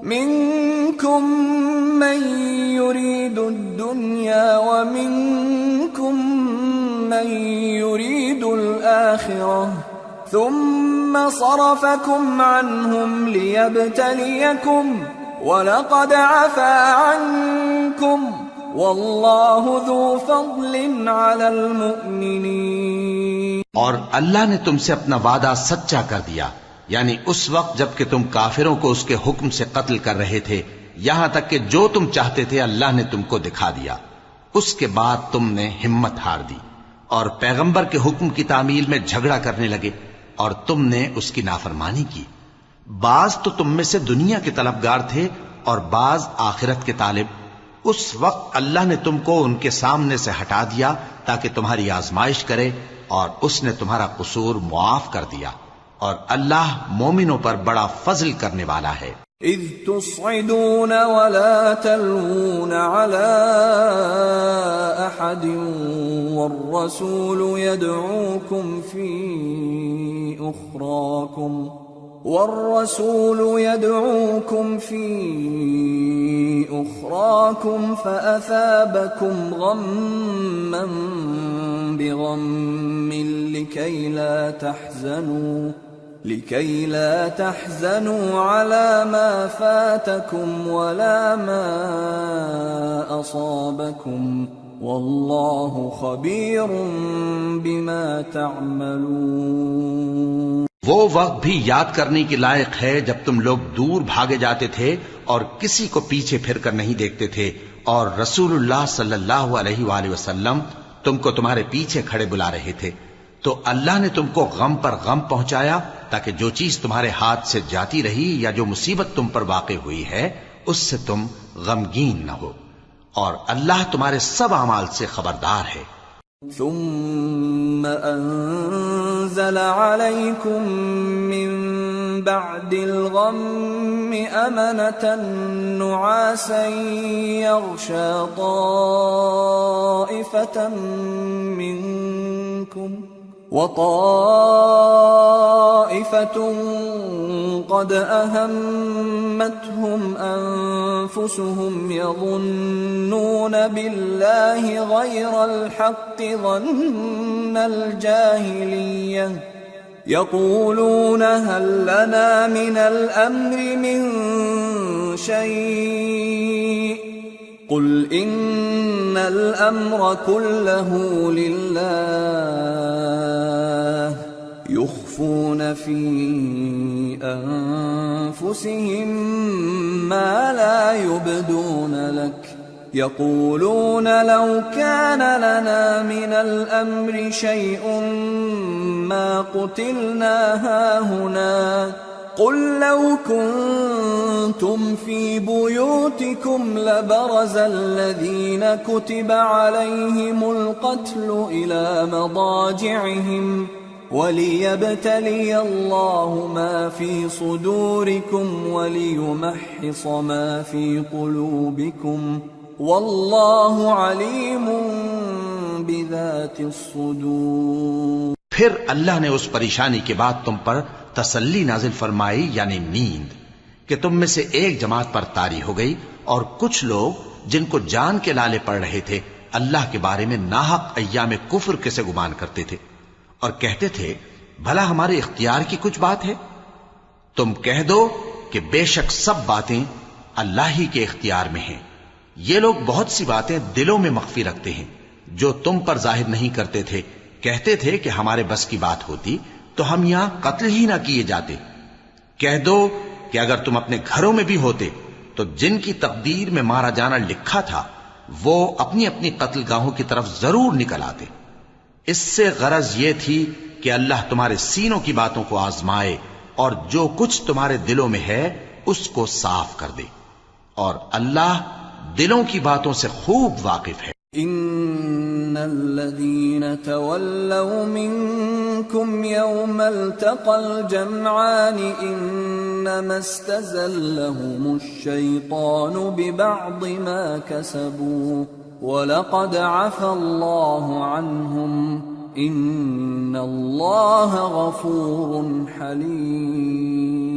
منكم من يريد الدنيا ومنكم من يريد الآخرة ثم ثم صرفكم عنهم ليبتليكم وَلَقَدْ عَفَا عَنْكُمْ وَاللَّهُ ذُو فَضْلٍ عَلَى الْمُؤْمِنِينَ۔ اور اللہ نے تم سے اپنا وعدہ سچا کر دیا، یعنی اس وقت جب کہ تم کافروں کو اس کے حکم سے قتل کر رہے تھے، یہاں تک کہ جو تم چاہتے تھے اللہ نے تم کو دکھا دیا۔ اس کے بعد تم نے ہمت ہار دی اور پیغمبر کے حکم کی تعمیل میں جھگڑا کرنے لگے اور تم نے اس کی نافرمانی کی۔ بعض تو تم میں سے دنیا کے طلبگار تھے اور بعض آخرت کے طالب۔ اس وقت اللہ نے تم کو ان کے سامنے سے ہٹا دیا تاکہ تمہاری آزمائش کرے، اور اس نے تمہارا قصور معاف کر دیا، اور اللہ مومنوں پر بڑا فضل کرنے والا ہے۔ اذ تصعدون ولا تلوون على احد والرسول يدعوكم في أخراكم فأثابكم غما بغم لكي لا تحزنوا على ما فاتكم ولا ما أصابكم والله خبير بما تعملون۔ وہ وقت بھی یاد کرنے کی لائق ہے جب تم لوگ دور بھاگے جاتے تھے اور کسی کو پیچھے پھر کر نہیں دیکھتے تھے، اور رسول اللہ صلی اللہ علیہ وآلہ وسلم تم کو تمہارے پیچھے کھڑے بلا رہے تھے، تو اللہ نے تم کو غم پر غم پہنچایا تاکہ جو چیز تمہارے ہاتھ سے جاتی رہی یا جو مصیبت تم پر واقع ہوئی ہے اس سے تم غمگین نہ ہو، اور اللہ تمہارے سب اعمال سے خبردار ہے۔ ثم أنزل عليكم من بعد الغم أمنة نعاسا يغشى طائفة منكم وطائفة قد أهمتهم أنفسهم يظنون بالله غير الحق ظن الجاهلية يقولون هل لنا من الأمر من شيء قل إن الأمر كله لله يخفون في أنفسهم ما لا يبدون لك يقولون لو كان لنا من الأمر شيء ما قتلنا هاهنا قل لو كنتم في بيوتكم لبرز الذين كتب عليهم القتل إلى مضاجعهم وليبتلي الله ما في صدوركم وليمحص ما في قلوبكم والله عليم بذات الصدور۔ پھر اللہ نے اس پریشانی کے بعد تم پر تسلی نازل فرمائی، یعنی نیند، کہ تم میں سے ایک جماعت پر طاری ہو گئی، اور کچھ لوگ جن کو جان کے لالے پڑ رہے تھے اللہ کے بارے میں ناحق ایام کفر کے سے گمان کرتے تھے اور کہتے تھے بھلا ہمارے اختیار کی کچھ بات ہے؟ تم کہہ دو کہ بے شک سب باتیں اللہ ہی کے اختیار میں ہیں۔ یہ لوگ بہت سی باتیں دلوں میں مخفی رکھتے ہیں جو تم پر ظاہر نہیں کرتے تھے۔ کہتے تھے کہ ہمارے بس کی بات ہوتی تو ہم یہاں قتل ہی نہ کیے جاتے۔ کہہ دو کہ اگر تم اپنے گھروں میں بھی ہوتے تو جن کی تقدیر میں مارا جانا لکھا تھا وہ اپنی اپنی قتل گاہوں کی طرف ضرور نکل آتے۔ اس سے غرض یہ تھی کہ اللہ تمہارے سینوں کی باتوں کو آزمائے اور جو کچھ تمہارے دلوں میں ہے اس کو صاف کر دے، اور اللہ دلوں کی باتوں سے خوب واقف ہے۔ ان الذين تولوا منكم يوم التقى الجمعان انما استزلهم الشيطان ببعض ما كسبوا ولقد عفى الله عنهم ان الله غفور حليم۔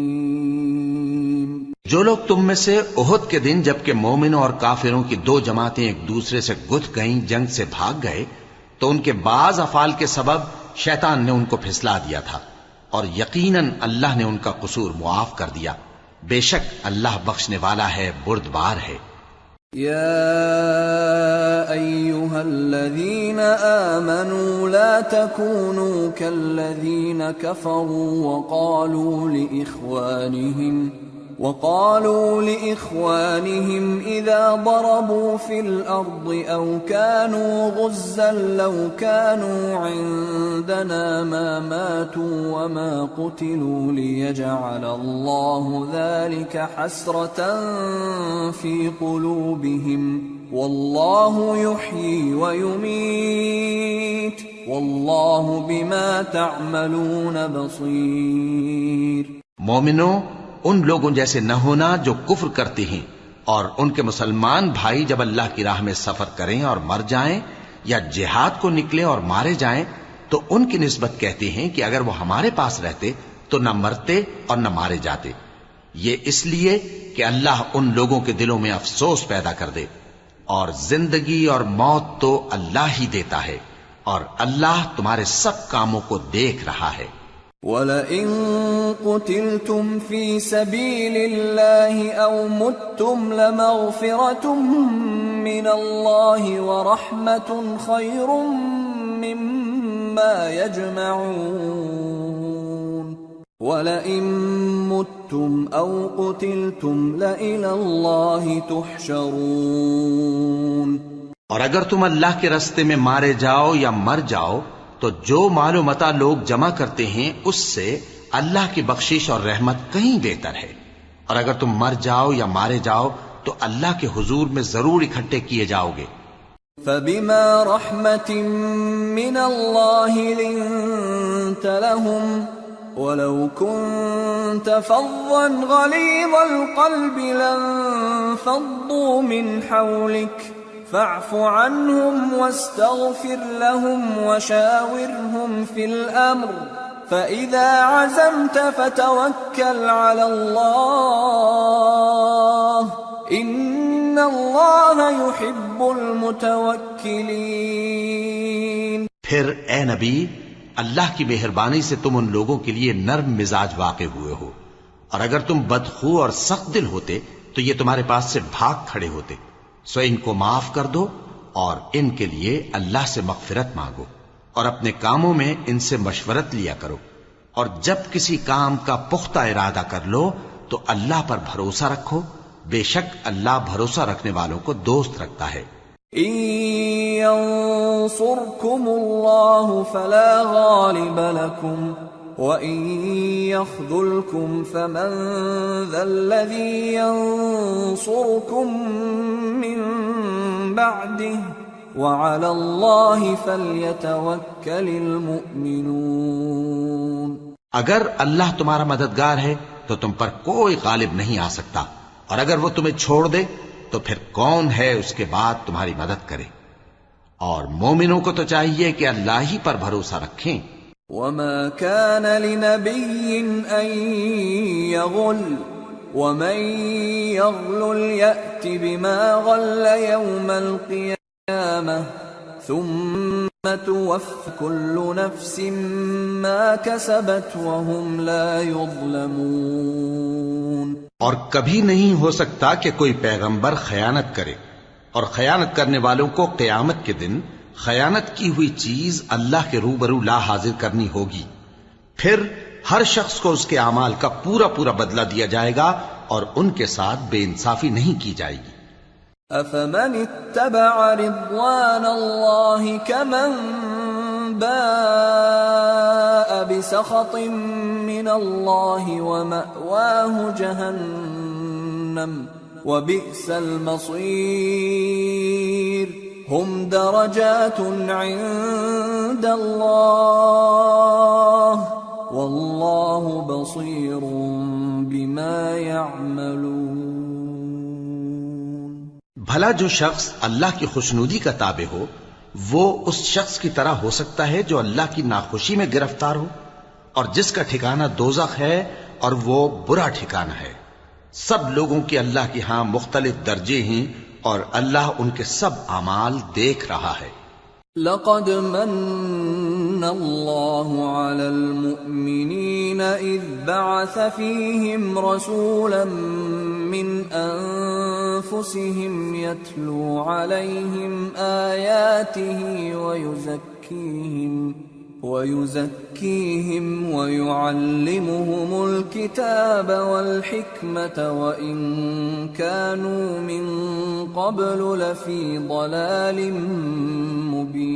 جو لوگ تم میں سے احد کے دن جبکہ مومنوں اور کافروں کی دو جماعتیں ایک دوسرے سے گتھ گئیں، جنگ سے بھاگ گئے، تو ان کے بعض افعال کے سبب شیطان نے ان کو پھسلا دیا تھا، اور یقیناً اللہ نے ان کا قصور معاف کر دیا، بے شک اللہ بخشنے والا ہے، بردبار ہے۔ يا أيها الذين آمنوا لا تكونوا كالذين كفروا وقالوا لإخوانهم إذا ضربوا في الأرض أو كانوا غزا لو كانوا عندنا ما ماتوا وما قتلوا ليجعل الله ذلك حسرة في قلوبهم والله يحيي ويميت والله بما تعملون بصير۔ مومنوں، ان لوگوں جیسے نہ ہونا جو کفر کرتے ہیں، اور ان کے مسلمان بھائی جب اللہ کی راہ میں سفر کریں اور مر جائیں یا جہاد کو نکلیں اور مارے جائیں تو ان کی نسبت کہتے ہیں کہ اگر وہ ہمارے پاس رہتے تو نہ مرتے اور نہ مارے جاتے، یہ اس لیے کہ اللہ ان لوگوں کے دلوں میں افسوس پیدا کر دے۔ اور زندگی اور موت تو اللہ ہی دیتا ہے، اور اللہ تمہارے سب کاموں کو دیکھ رہا ہے۔ وَلَئِن قُتِلْتُمْ فِي سَبِيلِ اللَّهِ أَوْ مُتُّمْ لَمَغْفِرَةٌ مِّنَ اللَّهِ وَرَحْمَةٌ خَيْرٌ مِّمَّا يَجْمَعُونَ وَلَئِن مُتُّمْ أَوْ قُتِلْتُمْ لَإِلَى اللَّهِ تُحْشَرُونَ۔ اور اگر تم اللہ کے راستے میں مارے جاؤ یا مر جاؤ تو جو مال و متاع لوگ جمع کرتے ہیں اس سے اللہ کی بخشش اور رحمت کہیں بہتر ہے، اور اگر تم مر جاؤ یا مارے جاؤ تو اللہ کے حضور میں ضرور اکٹھے کیے جاؤ گے۔ فَبِمَا رَحْمَةٍ مِّنَ اللَّهِ لِنتَ لَهُمْ وَلَوْ كُنتَ فَظًّا غَلِيظَ الْقَلْبِ لَانفَضُّوا مِنْ حَوْلِكَ فاعف عنهم واستغفر لهم وشاورهم في الأمر فإذا عزمت فتوكل على الله إن الله يحب المتوكلين۔ پھر اے نبی، اللہ کی مہربانی سے تم ان لوگوں کے لیے نرم مزاج واقع ہوئے ہو، اور اگر تم بدخو اور سخت دل ہوتے تو یہ تمہارے پاس سے بھاگ کھڑے ہوتے، سو ان کو معاف کر دو اور ان کے لیے اللہ سے مغفرت مانگو، اور اپنے کاموں میں ان سے مشورت لیا کرو، اور جب کسی کام کا پختہ ارادہ کر لو تو اللہ پر بھروسہ رکھو، بے شک اللہ بھروسہ رکھنے والوں کو دوست رکھتا ہے۔ إن ينصركم الله فلا غالب لكم وَإِن يَخْذُلْكُمْ فَمَنْ ذَا الَّذِي يَنصُرُكُمْ مِنْ بَعْدِهِ وَعَلَى اللَّهِ فَلْيَتَوَكَّلِ الْمُؤْمِنُونَ۔ اگر اللہ تمہارا مددگار ہے تو تم پر کوئی غالب نہیں آ سکتا، اور اگر وہ تمہیں چھوڑ دے تو پھر کون ہے اس کے بعد تمہاری مدد کرے؟ اور مومنوں کو تو چاہیے کہ اللہ ہی پر بھروسہ رکھیں۔ وَمَا كَانَ لِنَبِيٍّ أَن يَغُلَّ وَمَن يَغْلُلْ يَأْتِ بِمَا غَلَّ يَوْمَ الْقِيَامَةِ ثُمَّ تُوَفَّى كُلُّ نَفْسٍ مَا كَسَبَتْ وَهُمْ لَا يُظْلَمُونَ۔ اور کبھی نہیں ہو سکتا کہ کوئی پیغمبر خیانت کرے، اور خیانت کرنے والوں کو قیامت کے دن خیانت کی ہوئی چیز اللہ کے روبرو لا حاضر کرنی ہوگی، پھر ہر شخص کو اس کے اعمال کا پورا پورا بدلہ دیا جائے گا، اور ان کے ساتھ بے انصافی نہیں کی جائے گی۔ أَفَمَنِ اتَّبَعَ رِضْوَانَ اللَّهِ كَمَنْ بَاءَ بِسَخَطٍ مِّنَ اللَّهِ وَمَأْوَاهُ جَهَنَّمُ وَبِئْسَ الْمَصِيرُ هُمْ دَرَجَاتٌ عِندَ اللَّهِ وَاللَّهُ بَصِيرٌ بِمَا يَعْمَلُونَ۔ بھلا جو شخص اللہ کی خوشنودی کا تابع ہو وہ اس شخص کی طرح ہو سکتا ہے جو اللہ کی ناخوشی میں گرفتار ہو، اور جس کا ٹھکانہ دوزخ ہے اور وہ برا ٹھکانہ ہے۔ سب لوگوں کے اللہ کے ہاں مختلف درجے ہیں، اور اللہ ان کے سب اعمال دیکھ رہا ہے۔ لقد من الله على المؤمنين إذ بعث فيهم رسولا من أنفسهم يتلو عليهم آياته ويزكيهم ويعلمهم الكتاب والحكمة وإن كانوا من قبل لفي ضلال مبين۔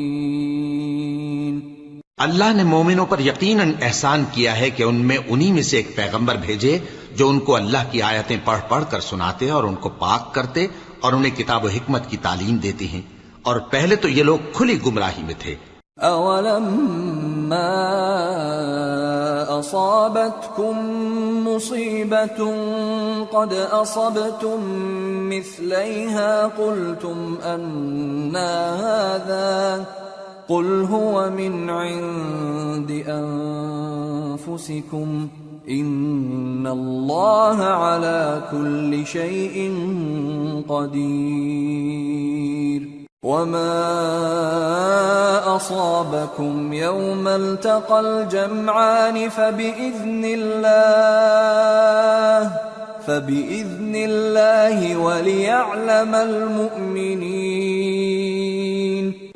اللہ نے مومنوں پر یقیناً احسان کیا ہے کہ ان میں انہی میں سے ایک پیغمبر بھیجے جو ان کو اللہ کی آیتیں پڑھ پڑھ کر سناتے اور ان کو پاک کرتے اور انہیں کتاب و حکمت کی تعلیم دیتے ہیں، اور پہلے تو یہ لوگ کھلی گمراہی میں تھے۔ أَوَلَمَّا أَصَابَتْكُم مُّصِيبَةٌ قَدْ أَصَبْتُم مِّثْلَيْهَا قُلْتُمْ أَنَّىٰ هَٰذَا قُلْ هُوَ مِنْ عِندِ أَنفُسِكُمْ إِنَّ اللَّهَ عَلَىٰ كُلِّ شَيْءٍ قَدِيرٌ۔ وَمَا أَصَابَكُمْ يَوْمَ الْتَقَى الْجَمْعَانِ فَبِإِذْنِ اللَّهِ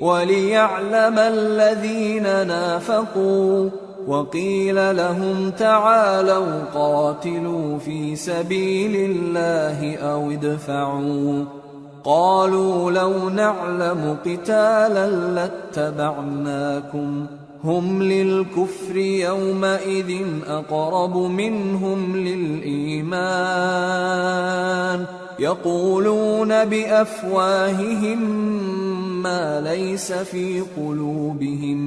وَلِيَعْلَمَ الَّذِينَ نَافَقُوا وَقِيلَ لَهُمْ تَعَالَوْا قَاتِلُوا فِي سَبِيلِ اللَّهِ أَوِ ادْفَعُوا قالوا لو نعلم قتالا لاتبعناكم هم للكفر يومئذ أقرب منهم للإيمان يقولون بأفواههم ما ليس في قلوبهم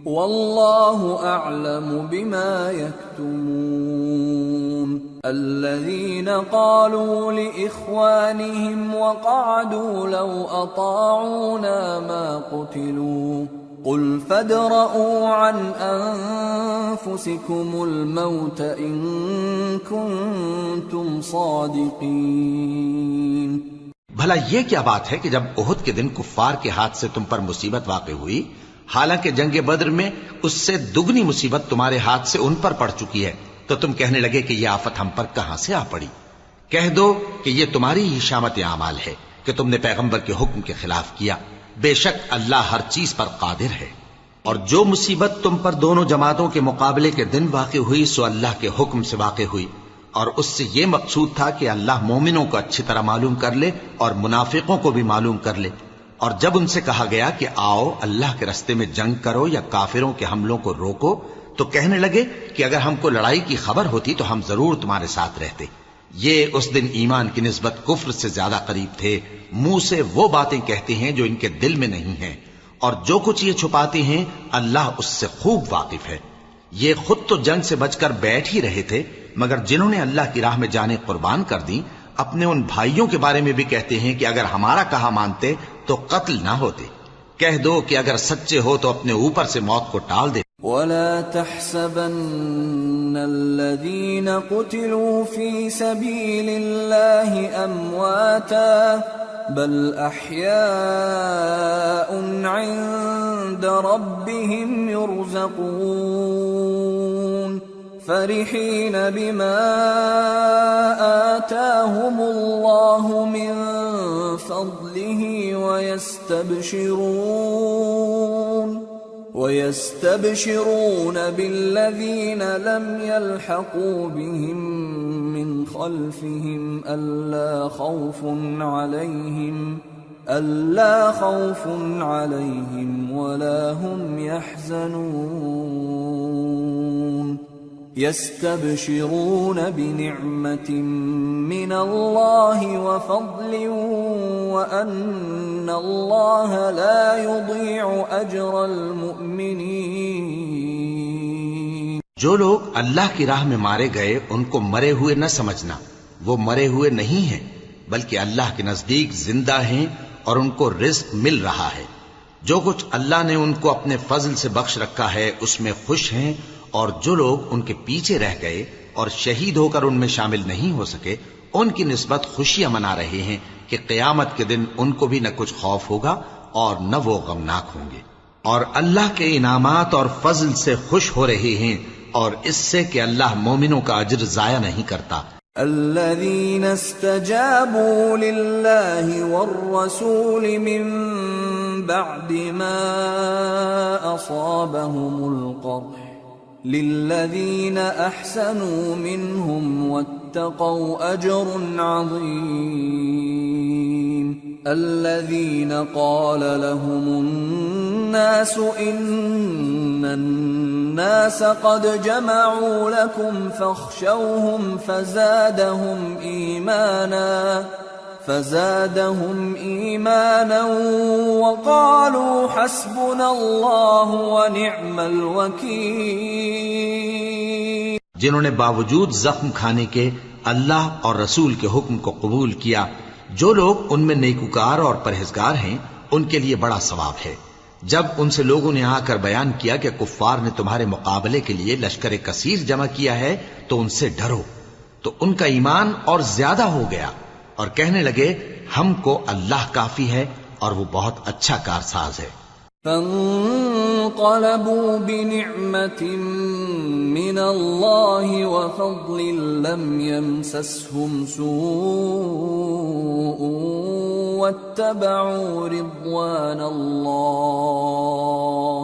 والله أعلم بما يكتمون الذين قالوا لإخوانهم وقعدوا لو أطاعونا ما قتلوا قل فادرءوا عن أنفسكم الموت إن كنتم صادقين۔ بھلا یہ کیا بات ہے کہ جب احد کے دن کفار کے ہاتھ سے تم پر مصیبت واقع ہوئی، حالانکہ جنگ بدر میں اس سے دگنی مصیبت تمہارے ہاتھ سے ان پر پڑ چکی ہے، تو تم کہنے لگے کہ یہ آفت ہم پر کہاں سے آ پڑی؟ کہہ دو کہ یہ تمہاری ہی شامت اعمال ہے کہ تم نے پیغمبر کے حکم کے خلاف کیا، بے شک اللہ ہر چیز پر قادر ہے۔ اور جو مصیبت تم پر دونوں جماعتوں کے مقابلے کے دن واقع ہوئی سو اللہ کے حکم سے واقع ہوئی، اور اس سے یہ مقصود تھا کہ اللہ مومنوں کو اچھی طرح معلوم کر لے اور منافقوں کو بھی معلوم کر لے۔ اور جب ان سے کہا گیا کہ آؤ اللہ کے راستے میں جنگ کرو یا کافروں کے حملوں کو روکو، تو کہنے لگے کہ اگر ہم کو لڑائی کی خبر ہوتی تو ہم ضرور تمہارے ساتھ رہتے۔ یہ اس دن ایمان کی نسبت کفر سے زیادہ قریب تھے، منہ سے وہ باتیں کہتے ہیں جو ان کے دل میں نہیں ہیں، اور جو کچھ یہ چھپاتے ہیں اللہ اس سے خوب واقف ہے۔ یہ خود تو جنگ سے بچ کر بیٹھ ہی رہے تھے، مگر جنہوں نے اللہ کی راہ میں جانیں قربان کر دیں اپنے ان بھائیوں کے بارے میں بھی کہتے ہیں کہ اگر ہمارا کہا مانتے تو قتل نہ ہوتے۔ کہہ دو کہ اگر سچے ہو تو اپنے اوپر سے موت کو ٹال دے۔ وَلَا تَحْسَبَنَّ الَّذِينَ قُتِلُوا فِي سَبِيلِ اللَّهِ أَمْوَاتًا بَلْ أَحْيَاءٌ عِندَ رَبِّهِمْ يُرْزَقُونَ فَرِحِينَ بِمَا آتَاهُمُ اللَّهُ مِنْ فَضْلِهِ وَيَسْتَبْشِرُونَ بِالَّذِينَ لَمْ يَلْحَقُوا بِهِمْ مِنْ خَلْفِهِمْ أَلَّا خَوْفٌ عَلَيْهِمْ وَلَا هُمْ يَحْزَنُونَ يَسْتَبْشِرُونَ بِنِعْمَةٍ مِّنَ اللَّهِ وَفَضْلٍ وَأَنَّ اللَّهَ لَا يُضِيعُ أَجْرَ الْمُؤْمِنِينَ۔ جو لوگ اللہ کی راہ میں مارے گئے ان کو مرے ہوئے نہ سمجھنا، وہ مرے ہوئے نہیں ہیں بلکہ اللہ کے نزدیک زندہ ہیں اور ان کو رزق مل رہا ہے۔ جو کچھ اللہ نے ان کو اپنے فضل سے بخش رکھا ہے اس میں خوش ہیں، اور جو لوگ ان کے پیچھے رہ گئے اور شہید ہو کر ان میں شامل نہیں ہو سکے ان کی نسبت خوشیاں منا رہے ہیں کہ قیامت کے دن ان کو بھی نہ کچھ خوف ہوگا اور نہ وہ غمناک ہوں گے۔ اور اللہ کے انعامات اور فضل سے خوش ہو رہے ہیں، اور اس سے کہ اللہ مومنوں کا اجر ضائع نہیں کرتا۔ الذين استجابوا لله والرسول من بعد ما أصابهم القرح للذين أحسنوا منهم واتقوا أجر عظيم الذين قال لهم الناس إن الناس قد جمعوا لكم فاخشوهم فزادهم إيمانا وقالوا حسبنا الله ونعم الوكيل۔ جنہوں نے باوجود زخم کھانے کے اللہ اور رسول کے حکم کو قبول کیا، جو لوگ ان میں نیکوکار اور پرہیزگار ہیں ان کے لیے بڑا ثواب ہے۔ جب ان سے لوگوں نے آ کر بیان کیا کہ کفار نے تمہارے مقابلے کے لیے لشکر کثیر جمع کیا ہے تو ان سے ڈرو، تو ان کا ایمان اور زیادہ ہو گیا اور کہنے لگے ہم کو اللہ کافی ہے اور وہ بہت اچھا کارساز ہے۔ فانقلبوا بنعمة من الله وفضل لم يمسسهم سوء واتبعوا رضوان الله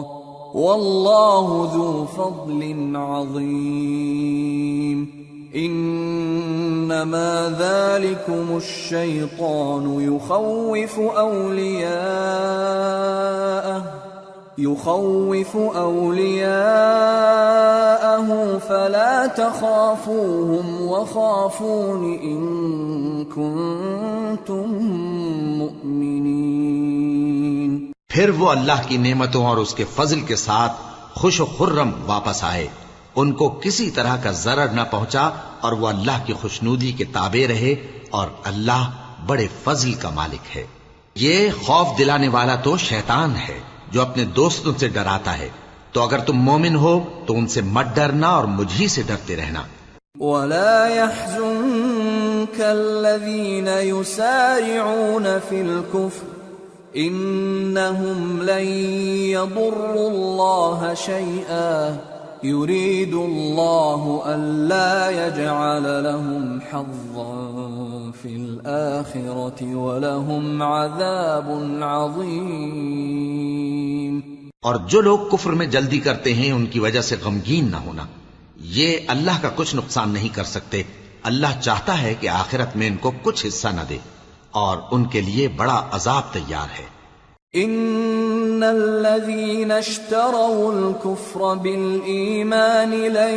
والله ذو فضل عظيم انما ذلكم الشيطان يخوف أولياءه فلا تخافوهم وخافون إن كنتم مؤمنين۔ پھر وہ اللہ کی نعمتوں اور اس کے فضل کے ساتھ خوش و خرم واپس آئے، ان کو کسی طرح کا ضرر نہ پہنچا اور وہ اللہ کی خوشنودی کے تابع رہے، اور اللہ بڑے فضل کا مالک ہے۔ یہ خوف دلانے والا تو شیطان ہے جو اپنے دوستوں سے ڈراتا ہے، تو اگر تم مومن ہو تو ان سے مت ڈرنا اور مجھ ہی سے ڈرتے رہنا۔ وَلَا يَحْزُنكَ الَّذِينَ يُسَارِعُونَ فِي الْكُفْرِ إِنَّهُمْ لَن يَضُرُّوا اللَّهَ شَيْئًا يُرِيدُ اللَّهُ أَلَّا يَجْعَلَ لَهُمْ حَظًّا فِي الْآخِرَةِ وَلَهُمْ عَذَابٌ عَظِيمٌ۔ اور جو لوگ کفر میں جلدی کرتے ہیں ان کی وجہ سے غمگین نہ ہونا، یہ اللہ کا کچھ نقصان نہیں کر سکتے۔ اللہ چاہتا ہے کہ آخرت میں ان کو کچھ حصہ نہ دے، اور ان کے لیے بڑا عذاب تیار ہے۔ ان الذين اشتروا الكفر بالإيمان لن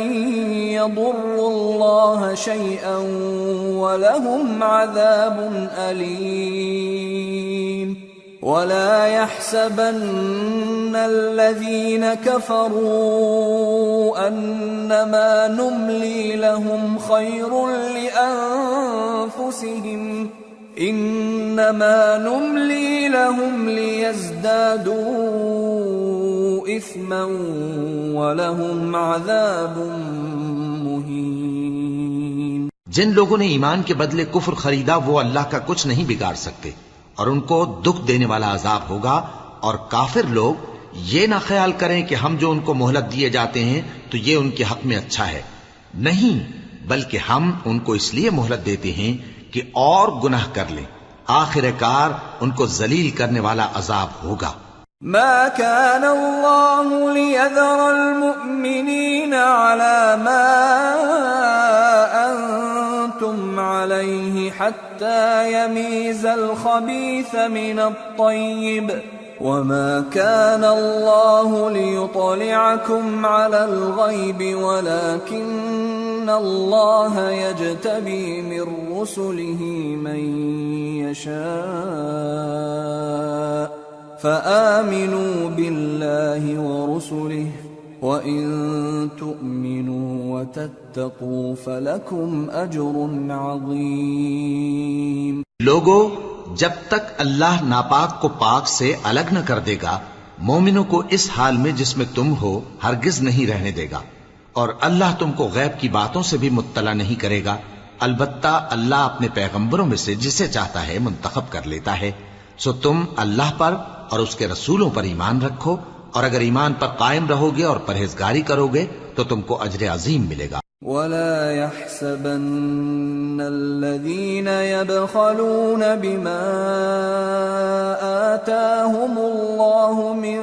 يضروا الله شيئا ولهم عذاب أليم ولا يحسبن الذين كفروا أنما نملي لهم خير لأنفسهم انما نملي لهم ليزدادوا اثما ولهم عذاب مهين۔ جن لوگوں نے ایمان کے بدلے کفر خریدا وہ اللہ کا کچھ نہیں بگاڑ سکتے، اور ان کو دکھ دینے والا عذاب ہوگا۔ اور کافر لوگ یہ نہ خیال کریں کہ ہم جو ان کو مہلت دیے جاتے ہیں تو یہ ان کے حق میں اچھا ہے، نہیں، بلکہ ہم ان کو اس لیے مہلت دیتے ہیں کہ اور گناہ کر لیں، آخر کار ان کو ذلیل کرنے والا عذاب ہوگا۔ ما كان الله ليذر المؤمنين على ما أنتم عليه حتى يميز الخبيث من الطيب وما كان الله ليطلعكم على الغيب ولكن الله يجتبي من رسله من يشاء فآمنوا بالله ورسله وإن تؤمنوا وتتقوا فلكم أجر عظيم۔ لوگو، جب تک اللہ ناپاک کو پاک سے الگ نہ کر دے گا، مومنوں کو اس حال میں جس میں تم ہو ہرگز نہیں رہنے دے گا، اور اللہ تم کو غیب کی باتوں سے بھی مطلع نہیں کرے گا۔ البتہ اللہ اپنے پیغمبروں میں سے جسے چاہتا ہے منتخب کر لیتا ہے، سو تم اللہ پر اور اس کے رسولوں پر ایمان رکھو اور اگر ایمان پر قائم رہو گے اور پرہیزگاری کرو گے تو تم کو اجر عظیم ملے گا۔ ولا يحسبن الذين يبخلون بما آتاهم الله من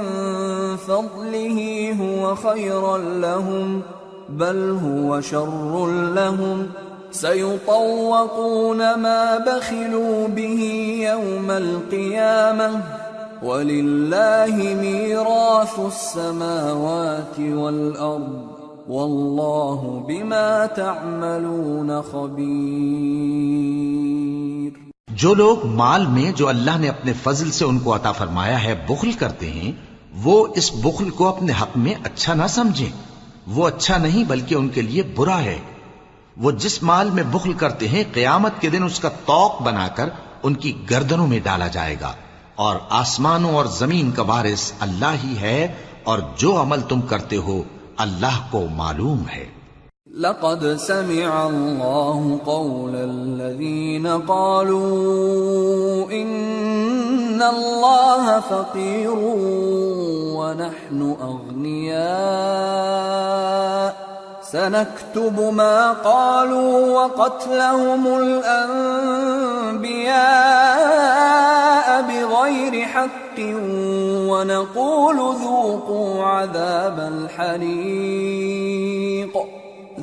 فضله هو خيرا لهم بل هو شر لهم سيطوقون ما بخلوا به يوم القيامة وَلِلَّهِ مِيرَاثُ السَّمَاوَاتِ وَالْأَرْضِ وَاللَّهُ بِمَا تَعْمَلُونَ خَبِيرٌ۔ جو لوگ مال میں جو اللہ نے اپنے فضل سے ان کو عطا فرمایا ہے بخل کرتے ہیں، وہ اس بخل کو اپنے حق میں اچھا نہ سمجھیں، وہ اچھا نہیں بلکہ ان کے لیے برا ہے۔ وہ جس مال میں بخل کرتے ہیں قیامت کے دن اس کا طوق بنا کر ان کی گردنوں میں ڈالا جائے گا، اور آسمانوں اور زمین کا وارث اللہ ہی ہے، اور جو عمل تم کرتے ہو اللہ کو معلوم ہے۔ لقد سمع الله قول الذين قالوا إن الله فقير ونحن أغنياء سنكتب ما قالوا وقتلهم الأنبياء بغير حق ونقول ذوقوا عذاب الحريق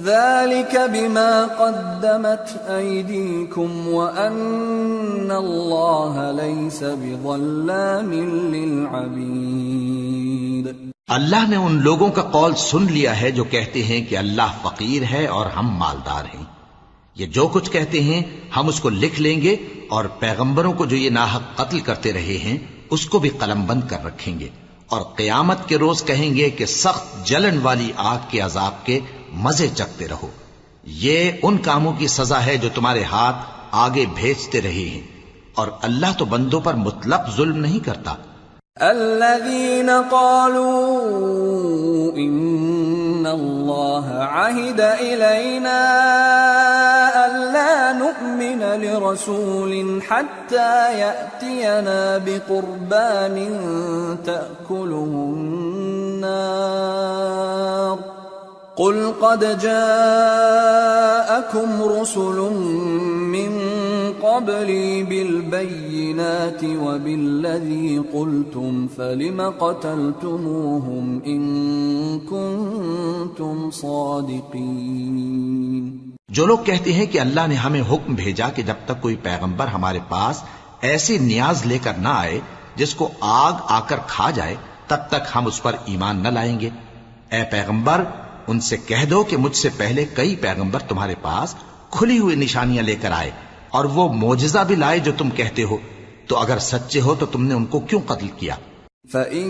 ذلك بما قدمت أيديكم وأن الله ليس بظلام للعبيد۔ اللہ نے ان لوگوں کا قول سن لیا ہے جو کہتے ہیں کہ اللہ فقیر ہے اور ہم مالدار ہیں۔ یہ جو کچھ کہتے ہیں ہم اس کو لکھ لیں گے، اور پیغمبروں کو جو یہ ناحق قتل کرتے رہے ہیں اس کو بھی قلم بند کر رکھیں گے، اور قیامت کے روز کہیں گے کہ سخت جلن والی آگ کے عذاب کے مزے چکھتے رہو۔ یہ ان کاموں کی سزا ہے جو تمہارے ہاتھ آگے بھیجتے رہے ہیں، اور اللہ تو بندوں پر مطلق ظلم نہیں کرتا۔ الذين قالوا إن الله عهد إلينا ألا نؤمن لرسول حتى يأتينا بقربان تأكله النار قل قد جاءكم رسل من قبلي بالبينات وبالذي قلتم فلم قتلتموهم إن كنتم صادقين۔ جو لوگ کہتے ہیں کہ اللہ نے ہمیں حکم بھیجا کہ جب تک کوئی پیغمبر ہمارے پاس ایسی نیاز لے کر نہ آئے جس کو آگ آ کر کھا جائے تب تک ہم اس پر ایمان نہ لائیں گے۔ اے پیغمبر ان سے کہہ دو کہ مجھ سے پہلے کئی پیغمبر تمہارے پاس کھلی ہوئی نشانیاں لے کر آئے اور وہ معجزہ بھی لائے جو تم کہتے ہو، تو اگر سچے ہو تو تم نے ان کو کیوں قتل کیا؟ فَإِن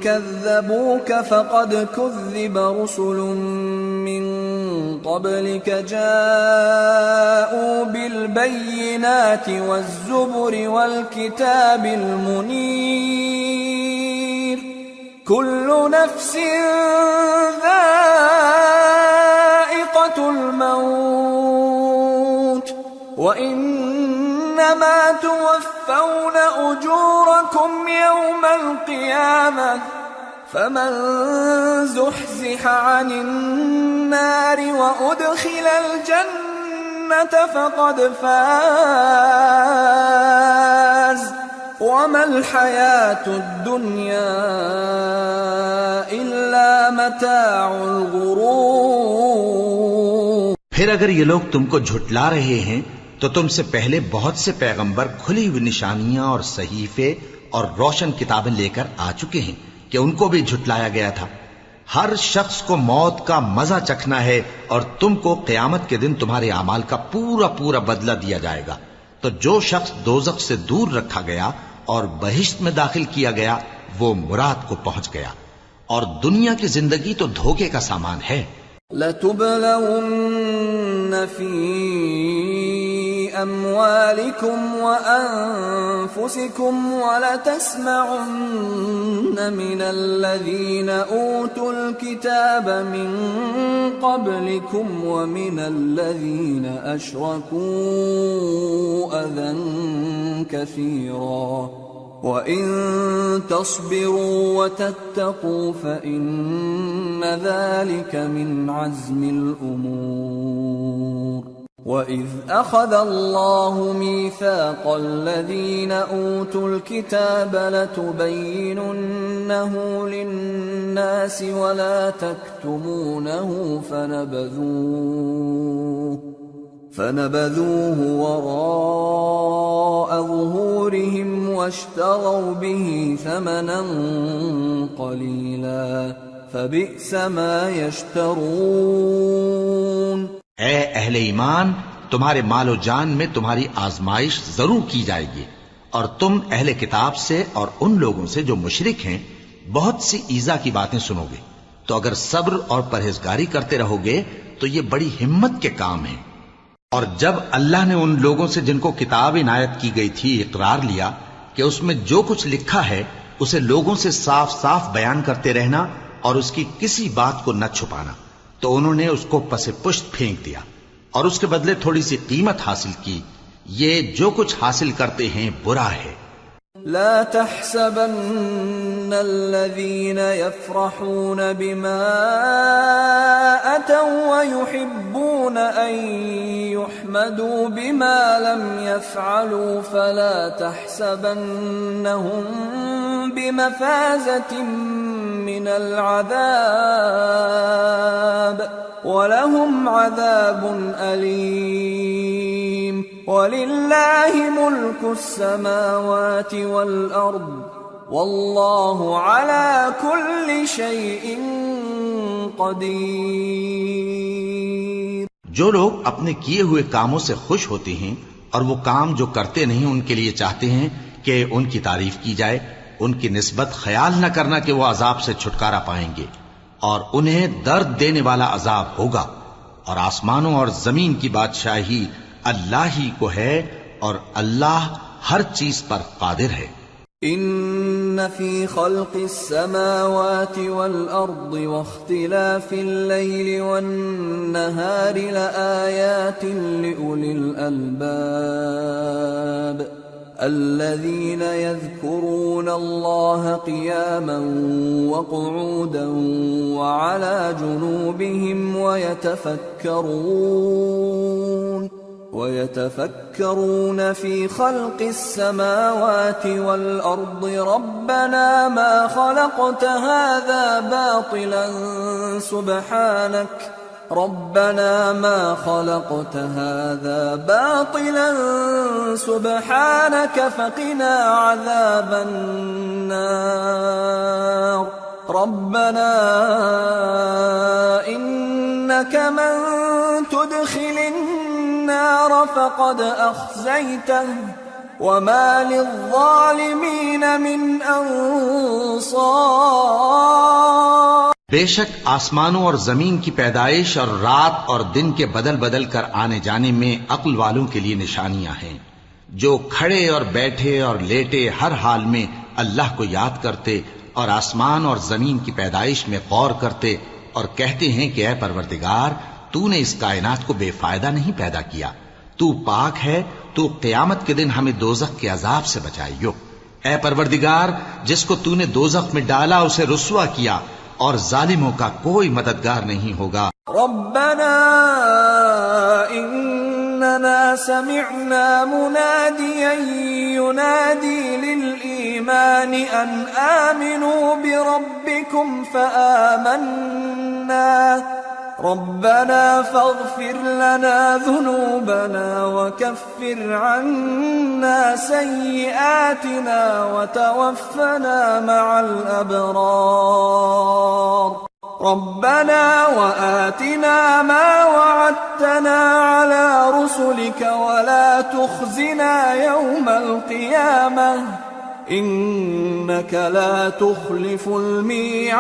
كَذَّبُوكَ فَقَدْ كُذِّبَ رُسُلٌ مِّن قَبْلِكَ جَاءُوا بِالْبَيِّنَاتِ وَالزُّبُرِ وَالْكِتَابِ الْمُنِيرِ كُلُّ نَفْسٍ ذَائِقَةُ الْمَوْتِ وَإِنَّمَا تُوَفَّوْنَ أُجُورَكُمْ يَوْمَ الْقِيَامَةِ فَمَنْ زُحْزِحَ عَنِ النَّارِ وَأُدْخِلَ الْجَنَّةَ فَقَدْ فَازَ وَمَا الْحَيَاةُ الدُّنْيَا إِلَّا مَتَاعُ الْغُرُورِ۔ پھر اگر یہ لوگ تم کو جھٹلا رہے ہیں تو تم سے پہلے بہت سے پیغمبر کھلی ہوئی نشانیاں اور صحیفے اور روشن کتابیں لے کر آ چکے ہیں کہ ان کو بھی جھٹلایا گیا تھا۔ ہر شخص کو موت کا مزہ چکھنا ہے، اور تم کو قیامت کے دن تمہارے اعمال کا پورا پورا بدلہ دیا جائے گا۔ تو جو شخص دوزخ سے دور رکھا گیا اور بہشت میں داخل کیا گیا وہ مراد کو پہنچ گیا، اور دنیا کی زندگی تو دھوکے کا سامان ہے۔ لَتُبْلَوُنَّ فِي أَمْوَالِكُمْ وَأَنفُسِكُمْ وَلَتَسْمَعُنَّ مِنَ الَّذِينَ أُوتُوا الْكِتَابَ مِنْ قَبْلِكُمْ وَمِنَ الَّذِينَ أَشْرَكُوا أَذًى كَثِيرًا وَإِن تَصْبِرُوا وَتَتَّقُوا فَإِنَّ ذَلِكَ مِنْ عَزْمِ الْأُمُورِ وَإِذْ أَخَذَ اللَّهُ مِيثَاقَ الَّذِينَ أُوتُوا الْكِتَابَ لَتُبَيِّنُنَّهُ لِلنَّاسِ وَلَا تَكْتُمُونَهُ فنبذوه وراء ظهورهم واشتروا به ثمنا قليلا فبئس ما يشترون۔ اے اہل ایمان، تمہارے مال و جان میں تمہاری آزمائش ضرور کی جائے گی، اور تم اہل کتاب سے اور ان لوگوں سے جو مشرک ہیں بہت سی ایذا کی باتیں سنو گے، تو اگر صبر اور پرہیزگاری کرتے رہو گے تو یہ بڑی ہمت کے کام ہیں۔ اور جب اللہ نے ان لوگوں سے جن کو کتاب عنایت کی گئی تھی اقرار لیا کہ اس میں جو کچھ لکھا ہے اسے لوگوں سے صاف صاف بیان کرتے رہنا اور اس کی کسی بات کو نہ چھپانا، تو انہوں نے اس کو پس پشت پھینک دیا اور اس کے بدلے تھوڑی سی قیمت حاصل کی۔ یہ جو کچھ حاصل کرتے ہیں برا ہے۔ لا تحسبن الذين يفرحون بما أتوا ويحبون أن يحمدوا بما لم يفعلوا فلا تحسبنهم بمفازة من العذاب وَلَهُمْ عَذَابٌ أَلِيمٌ وَلِلَّهِ مُلْكُ السَّمَاوَاتِ وَالْأَرْضِ وَاللَّهُ عَلَى كُلِّ شَيْءٍ قَدِيرٌ۔ جو لوگ اپنے کیے ہوئے کاموں سے خوش ہوتے ہیں اور وہ کام جو کرتے نہیں ان کے لیے چاہتے ہیں کہ ان کی تعریف کی جائے، ان کی نسبت خیال نہ کرنا کہ وہ عذاب سے چھٹکارا پائیں گے، اور انہیں درد دینے والا عذاب ہوگا۔ اور آسمانوں اور زمین کی بادشاہی اللہ ہی کو ہے، اور اللہ ہر چیز پر قادر ہے۔ ان فی خلق السماوات والارض واختلاف الليل والنهار لآیات لأولی الالباب الذين يذكرون الله قياما وقعودا وعلى جنوبهم ويتفكرون في خلق السماوات والأرض ربنا ما خلقت هذا باطلا سبحانك فقنا عذاب النار ربنا إنك من تدخل النار فقد أخزيته وما للظالمين من أنصار۔ بے شک آسمانوں اور زمین کی پیدائش اور رات اور دن کے بدل بدل کر آنے جانے میں عقل والوں کے لیے نشانیاں ہیں، جو کھڑے اور بیٹھے اور لیٹے ہر حال میں اللہ کو یاد کرتے اور آسمان اور زمین کی پیدائش میں غور کرتے اور کہتے ہیں کہ اے پروردگار، تو نے اس کائنات کو بے فائدہ نہیں پیدا کیا، تو پاک ہے، تو قیامت کے دن ہمیں دوزخ کے عذاب سے بچائیو۔ اے پروردگار، جس کو تو نے دوزخ میں ڈالا اسے رسوا کیا، اور ظالموں کا کوئی مددگار نہیں ہوگا۔ ربنا اننا سمعنا مناديا ينادي للإيمان ان آمنوا بربكم فآمنا ربنا فاغفر لنا ذنوبنا وكفر عنا سيئاتنا وتوفنا مع الأبرار ربنا وآتنا ما وعدتنا على رسلك ولا تخزنا يوم القيامة إنك لا تخلف الميعاد۔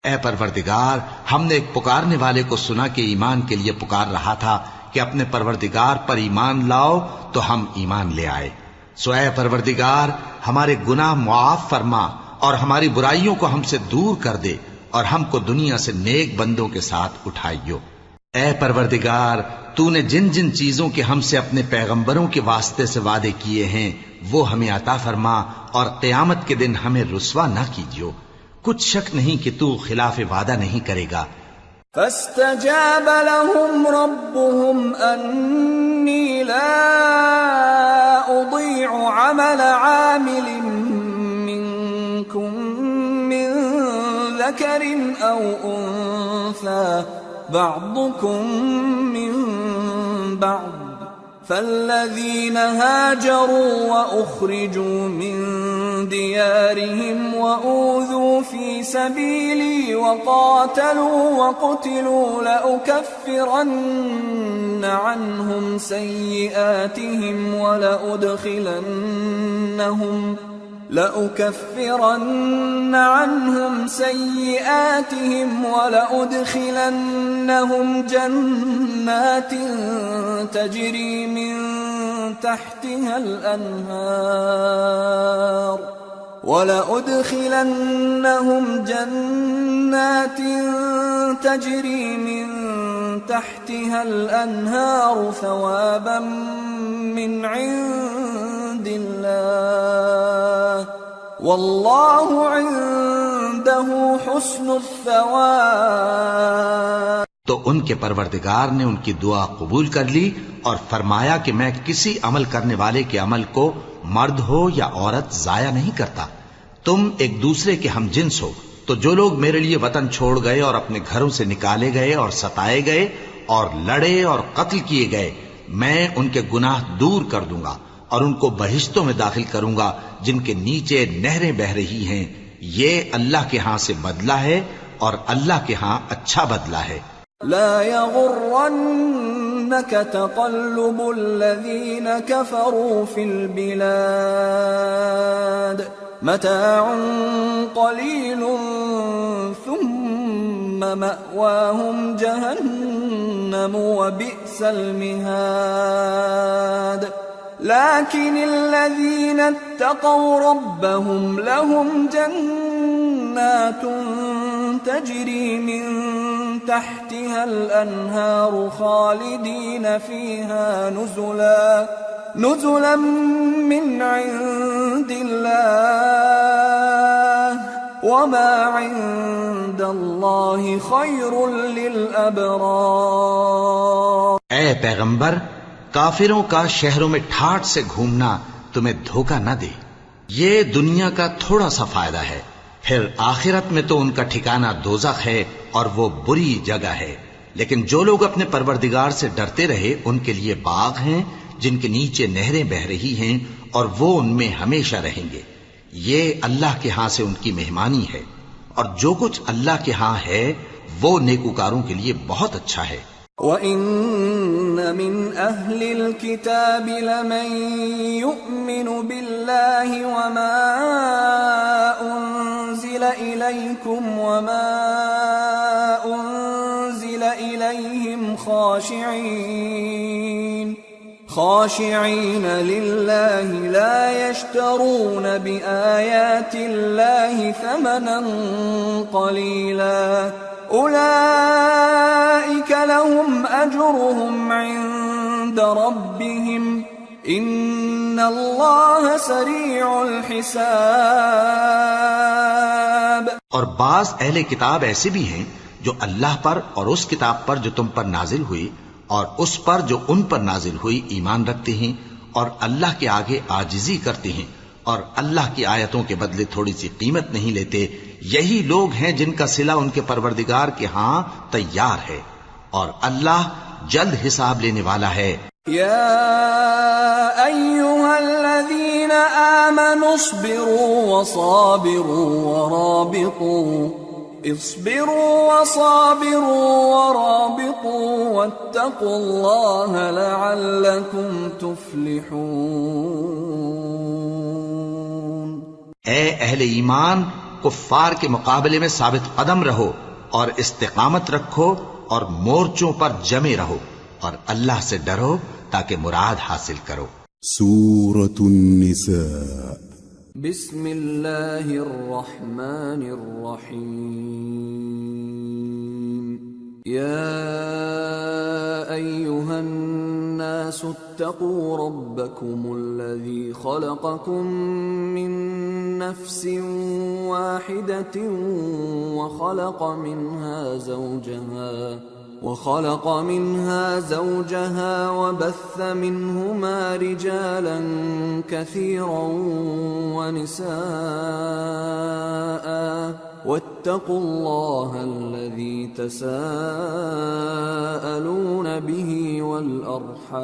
اے پروردگار، ہم نے ایک پکارنے والے کو سنا کہ ایمان کے لیے پکار رہا تھا کہ اپنے پروردگار پر ایمان لاؤ، تو ہم ایمان لے آئے۔ سو اے پروردگار، ہمارے گناہ معاف فرما اور ہماری برائیوں کو ہم سے دور کر دے، اور ہم کو دنیا سے نیک بندوں کے ساتھ اٹھائیو۔ اے پروردگار، تو نے جن جن چیزوں کے ہم سے اپنے پیغمبروں کے واسطے سے وعدے کیے ہیں وہ ہمیں عطا فرما، اور قیامت کے دن ہمیں رسوا نہ کیجیو۔ کچھ شک نہیں کہ تو خلاف وعدہ نہیں کرے گا۔ فاستجاب لهم ربهم أني لا أضيع عمل عامل منكم من ذكر أو أنثى بعضكم من بعض، فالذين هاجروا وأخرجوا من ديارهم وأوذوا في سبيلي وقاتلوا وقتلوا لأكفرن عنهم سيئاتهم ولأدخلنهم جنات تجري من تحتها الأنهار ثوابا من عند الله والله عنده حسن الثواب۔ تو ان کے پروردگار نے ان کی دعا قبول کر لی اور فرمایا کہ میں کسی عمل کرنے والے کے عمل کو مرد ہو یا عورت ضائع نہیں کرتا۔ تم ایک دوسرے کے ہم جنس ہو، تو جو لوگ میرے لیے وطن چھوڑ گئے اور اپنے گھروں سے نکالے گئے اور ستائے گئے اور لڑے اور قتل کیے گئے، میں ان کے گناہ دور کر دوں گا اور ان کو بہشتوں میں داخل کروں گا جن کے نیچے نہریں بہہ رہی ہیں۔ یہ اللہ کے ہاں سے بدلہ ہے اور اللہ کے ہاں اچھا بدلہ ہے۔ لا يغرنك تقلب الذين كفروا في البلاد متاع قليل ثم مأواهم جهنم وبئس المهاد لكن الذين اتقوا ربهم لهم جنات تجري من تحتها الأنهار خالدين فيها نزلا من عند الله وما عند الله خير للأبرار۔ اے پیغمبر، کافروں کا شہروں میں ٹھاٹھ سے گھومنا تمہیں دھوکہ نہ دے، یہ دنیا کا تھوڑا سا فائدہ ہے، پھر آخرت میں تو ان کا ٹھکانہ دوزخ ہے اور وہ بری جگہ ہے۔ لیکن جو لوگ اپنے پروردگار سے ڈرتے رہے ان کے لیے باغ ہیں جن کے نیچے نہریں بہہ رہی ہیں اور وہ ان میں ہمیشہ رہیں گے۔ یہ اللہ کے ہاں سے ان کی مہمانی ہے، اور جو کچھ اللہ کے ہاں ہے وہ نیکوکاروں کے لیے بہت اچھا ہے۔ وَإِنَّ مِنْ أَهْلِ الْكِتَابِ لَمَنْ يُؤْمِنُ بِاللَّهِ وَمَا أُنْزِلَ إِلَيْكُمْ وَمَا أُنْزِلَ إِلَيْهِمْ خاشعين لله لا يشترون بآيات الله ثمنا قليلا أولئك لهم أجرهم عند ربهم إن الله سريع الحساب۔ اور بعض اہل کتاب ایسے بھی ہیں جو اللہ پر اور اس کتاب پر جو تم پر نازل ہوئی اور اس پر جو ان پر نازل ہوئی ایمان رکھتے ہیں اور اللہ کے آگے عاجزی کرتے ہیں اور اللہ کی آیتوں کے بدلے تھوڑی سی قیمت نہیں لیتے۔ یہی لوگ ہیں جن کا صلہ ان کے پروردگار کے ہاں تیار ہے، اور اللہ جلد حساب لینے والا ہے۔ یا ایھا الذین آمنوا اصبروا ورابطوا واتقوا اللہ لعلکم تفلحون۔ اے اہل ایمان، کفار کے مقابلے میں ثابت قدم رہو اور استقامت رکھو اور مورچوں پر جمے رہو اور اللہ سے ڈرو تاکہ مراد حاصل کرو۔ سورة النساء۔ بسم اللہ الرحمن الرحیم۔ يا أيها الناس اتقوا ربكم الذي خلقكم من نفس واحدة وخلق منها زوجها وبث منهما رجالا كثيرا ونساء واتقوا الله الذي تساءلون به والأرحام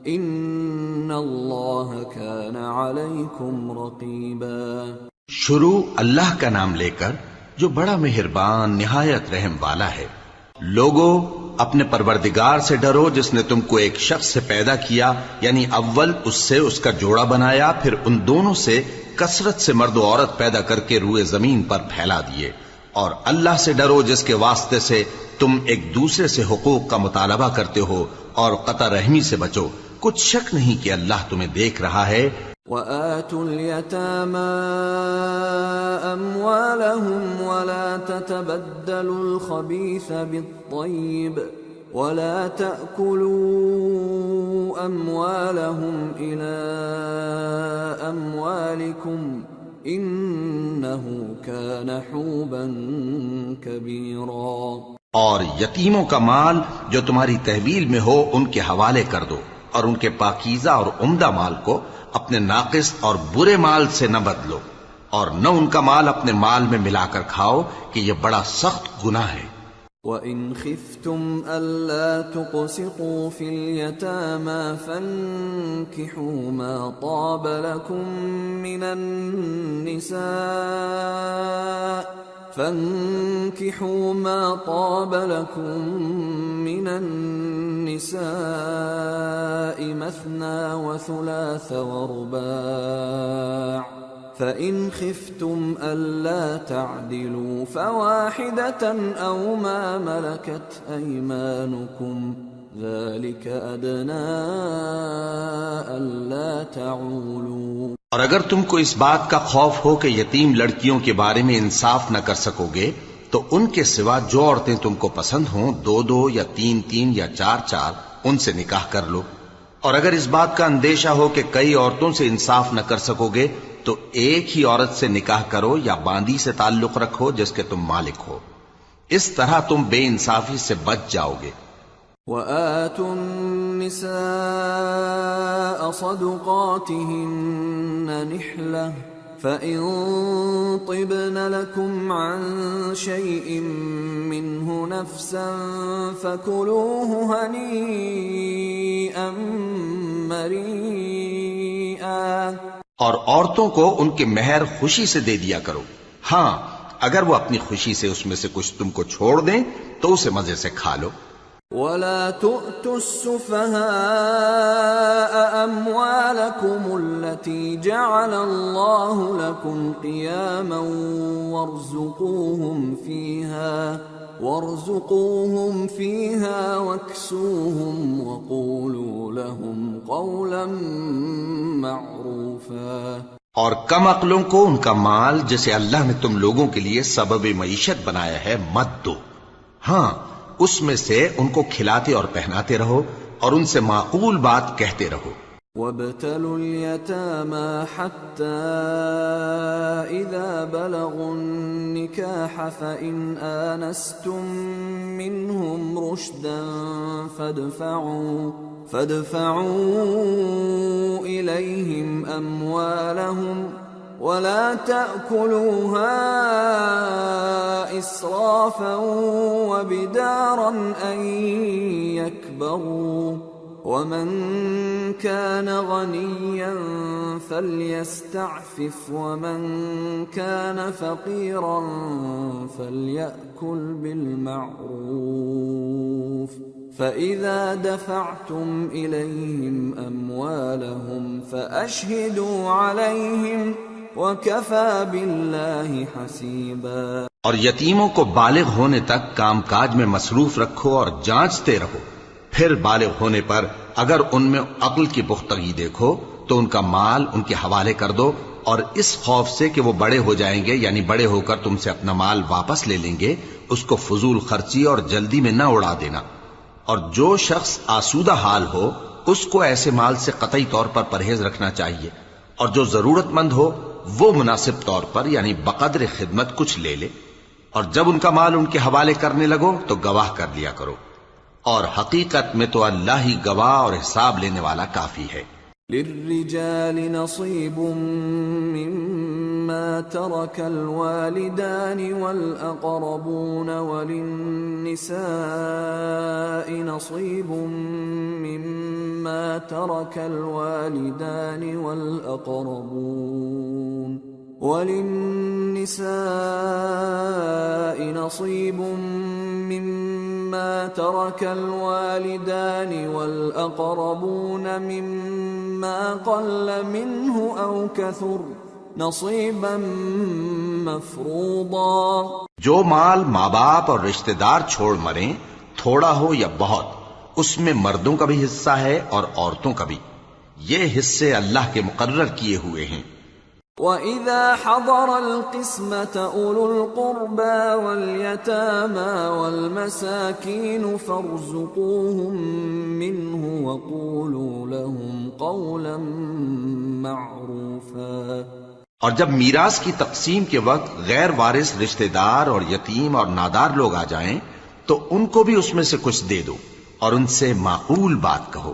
ان اللہ کان علیکم رقیبا۔ شروع اللہ کا نام لے کر جو بڑا مہربان نہایت رحم والا ہے۔ لوگو اپنے پروردگار سے ڈرو جس نے تم کو ایک شخص سے پیدا کیا، یعنی اول اس سے اس کا جوڑا بنایا، پھر ان دونوں سے کثرت سے مرد و عورت پیدا کر کے روئے زمین پر پھیلا دیے، اور اللہ سے ڈرو جس کے واسطے سے تم ایک دوسرے سے حقوق کا مطالبہ کرتے ہو، اور قطع رحمی سے بچو، کچھ شک نہیں کہ اللہ تمہیں دیکھ رہا ہے۔ وَآتُوا الْيَتَامَى أَمْوَالَهُمْ وَلَا تَتَبَدَّلُوا الْخَبِيثَ بِالطَّيِّبِ وَلَا تَأْكُلُوا أَمْوَالَهُمْ إِلَىٰ أَمْوَالِكُمْ إِنَّهُ كَانَ حُوبًا كَبِيرًا۔ اور یتیموں کا مال جو تمہاری تحویل میں ہو ان کے حوالے کر دو، اور ان کے پاکیزہ اور عمدہ مال کو اپنے ناقص اور برے مال سے نہ بدلو، اور نہ ان کا مال اپنے مال میں ملا کر کھاؤ کہ یہ بڑا سخت گناہ ہے۔ وَإِنْ خِفْتُمْ أَلَّا تُقْسِطُوا فِي الْيَتَامَى فَانكِحُوا مَا طَابَ لَكُم من النساء مثنى وثلاث ورباع فإن خفتم ألا تعدلوا فواحدة أو ما ملكت أيمانكم ذلك أدنى ألا تعولوا۔ اور اگر تم کو اس بات کا خوف ہو کہ یتیم لڑکیوں کے بارے میں انصاف نہ کر سکو گے تو ان کے سوا جو عورتیں تم کو پسند ہوں، 2 یا 3 یا 4 ان سے نکاح کر لو۔ اور اگر اس بات کا اندیشہ ہو کہ کئی عورتوں سے انصاف نہ کر سکو گے تو ایک ہی عورت سے نکاح کرو یا باندی سے تعلق رکھو جس کے تم مالک ہو، اس طرح تم بے انصافی سے بچ جاؤ گے۔ وَآتُوا النِّسَاءَ صَدُقَاتِهِنَّ نِحْلَةً فَإِن طِبْنَ لَكُمْ عَن شَيْءٍ مِّنْهُ نَفْسًا فَكُلُوهُ هَنِيئًا مَّرِيئًا۔ اور عورتوں کو ان کے مہر خوشی سے دے دیا کرو، ہاں اگر وہ اپنی خوشی سے اس میں سے کچھ تم کو چھوڑ دیں تو اسے مزے سے کھا لو۔ وَلَا تُؤْتُوا السُّفَهَاءَ أَمْوَالَكُمُ الَّتِي جَعَلَ اللَّهُ لَكُمْ قِيَامًا وَارْزُقُوهُمْ فِيهَا وَاكْسُوهُمْ وَقُولُوا لَهُمْ قَوْلًا مَّعْرُوفًا۔ اور کم عقلوں کو ان کا مال جسے اللہ نے تم لوگوں کے لیے سبب معیشت بنایا ہے مت دو، ہاں اس میں سے ان کو کھلاتے اور پہناتے رہو اور ان سے معقول بات کہتے رہو۔ وَابْتَلُوا الْيَتَامَى حَتَّى إِذَا بَلَغُوا النِّكَاحَ فَإِنْ آنَسْتُمْ مِنْهُمْ رُشْدًا فَادْفَعُوا إِلَيْهِمْ أَمْوَالَهُمْ وَلَا تَأْكُلُوهَا إِسْرَافًا وَبِدَارًا أَن يَكْبَرُوا وَمَن كَانَ غَنِيًّا فَلْيَسْتَعْفِفْ وَمَن كَانَ فَقِيرًا فَلْيَأْكُلْ بِالْمَعْرُوفِ فَإِذَا دَفَعْتُمْ إِلَيْهِمْ أَمْوَالَهُمْ فَأَشْهِدُوا عَلَيْهِمْ وَكَفَى بِاللَّهِ حَسِيبًا۔ اور یتیموں کو بالغ ہونے تک کام کاج میں مصروف رکھو اور جانچتے رہو، پھر بالغ ہونے پر اگر ان میں عقل کی پختگی دیکھو تو ان کا مال ان کے حوالے کر دو، اور اس خوف سے کہ وہ بڑے ہو جائیں گے یعنی بڑے ہو کر تم سے اپنا مال واپس لے لیں گے اس کو فضول خرچی اور جلدی میں نہ اڑا دینا، اور جو شخص آسودہ حال ہو اس کو ایسے مال سے قطعی طور پر پرہیز رکھنا چاہیے، اور جو ضرورت مند ہو وہ مناسب طور پر یعنی بقدر خدمت کچھ لے لے، اور جب ان کا مال ان کے حوالے کرنے لگو تو گواہ کر لیا کرو، اور حقیقت میں تو اللہ ہی گواہ اور حساب لینے والا کافی ہے۔ للرجال نصيب مما ترك الوالدان والأقربون وللنساء نصيب مما ترك الوالدان والأقربون مما قل منه أو كثر نصيبا مفروضا۔ جو مال ماں باپ اور رشتہ دار چھوڑ مریں، تھوڑا ہو یا بہت، اس میں مردوں کا بھی حصہ ہے اور عورتوں کا بھی، یہ حصے اللہ کے مقرر کیے ہوئے ہیں۔ وَإِذَا حَضَرَ الْقِسْمَةَ أُولُو الْقُرْبَى وَالْيَتَامَى وَالْمَسَاكِينُ فَارْزُقُوهُم مِّنْهُ وَقُولُوا لَهُمْ قَوْلًا مَّعْرُوفًا۔ اور جب میراث کی تقسیم کے وقت غیر وارث رشتہ دار اور یتیم اور نادار لوگ آ جائیں تو ان کو بھی اس میں سے کچھ دے دو اور ان سے معقول بات کہو۔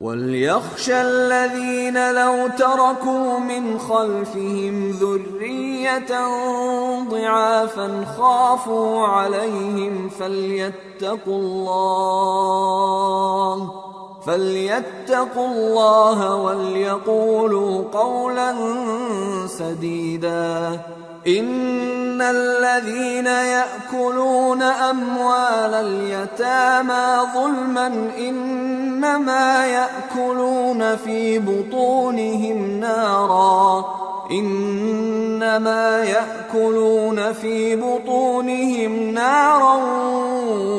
وَلْيَخْشَ الَّذِينَ لَوْ تَرَكُوا مِنْ خَلْفِهِمْ ذُرِّيَّةً ضِعَافًا خَافُوا عَلَيْهِمْ فَلْيَتَّقُوا اللَّهَ وَلْيَقُولُوا قَوْلًا سَدِيدًا۔ إِنَّ الَّذِينَ يَأْكُلُونَ أَمْوَالَ الْيَتَامَى ظُلْمًا إِنَّمَا يَأْكُلُونَ فِي بُطُونِهِمْ نَارًا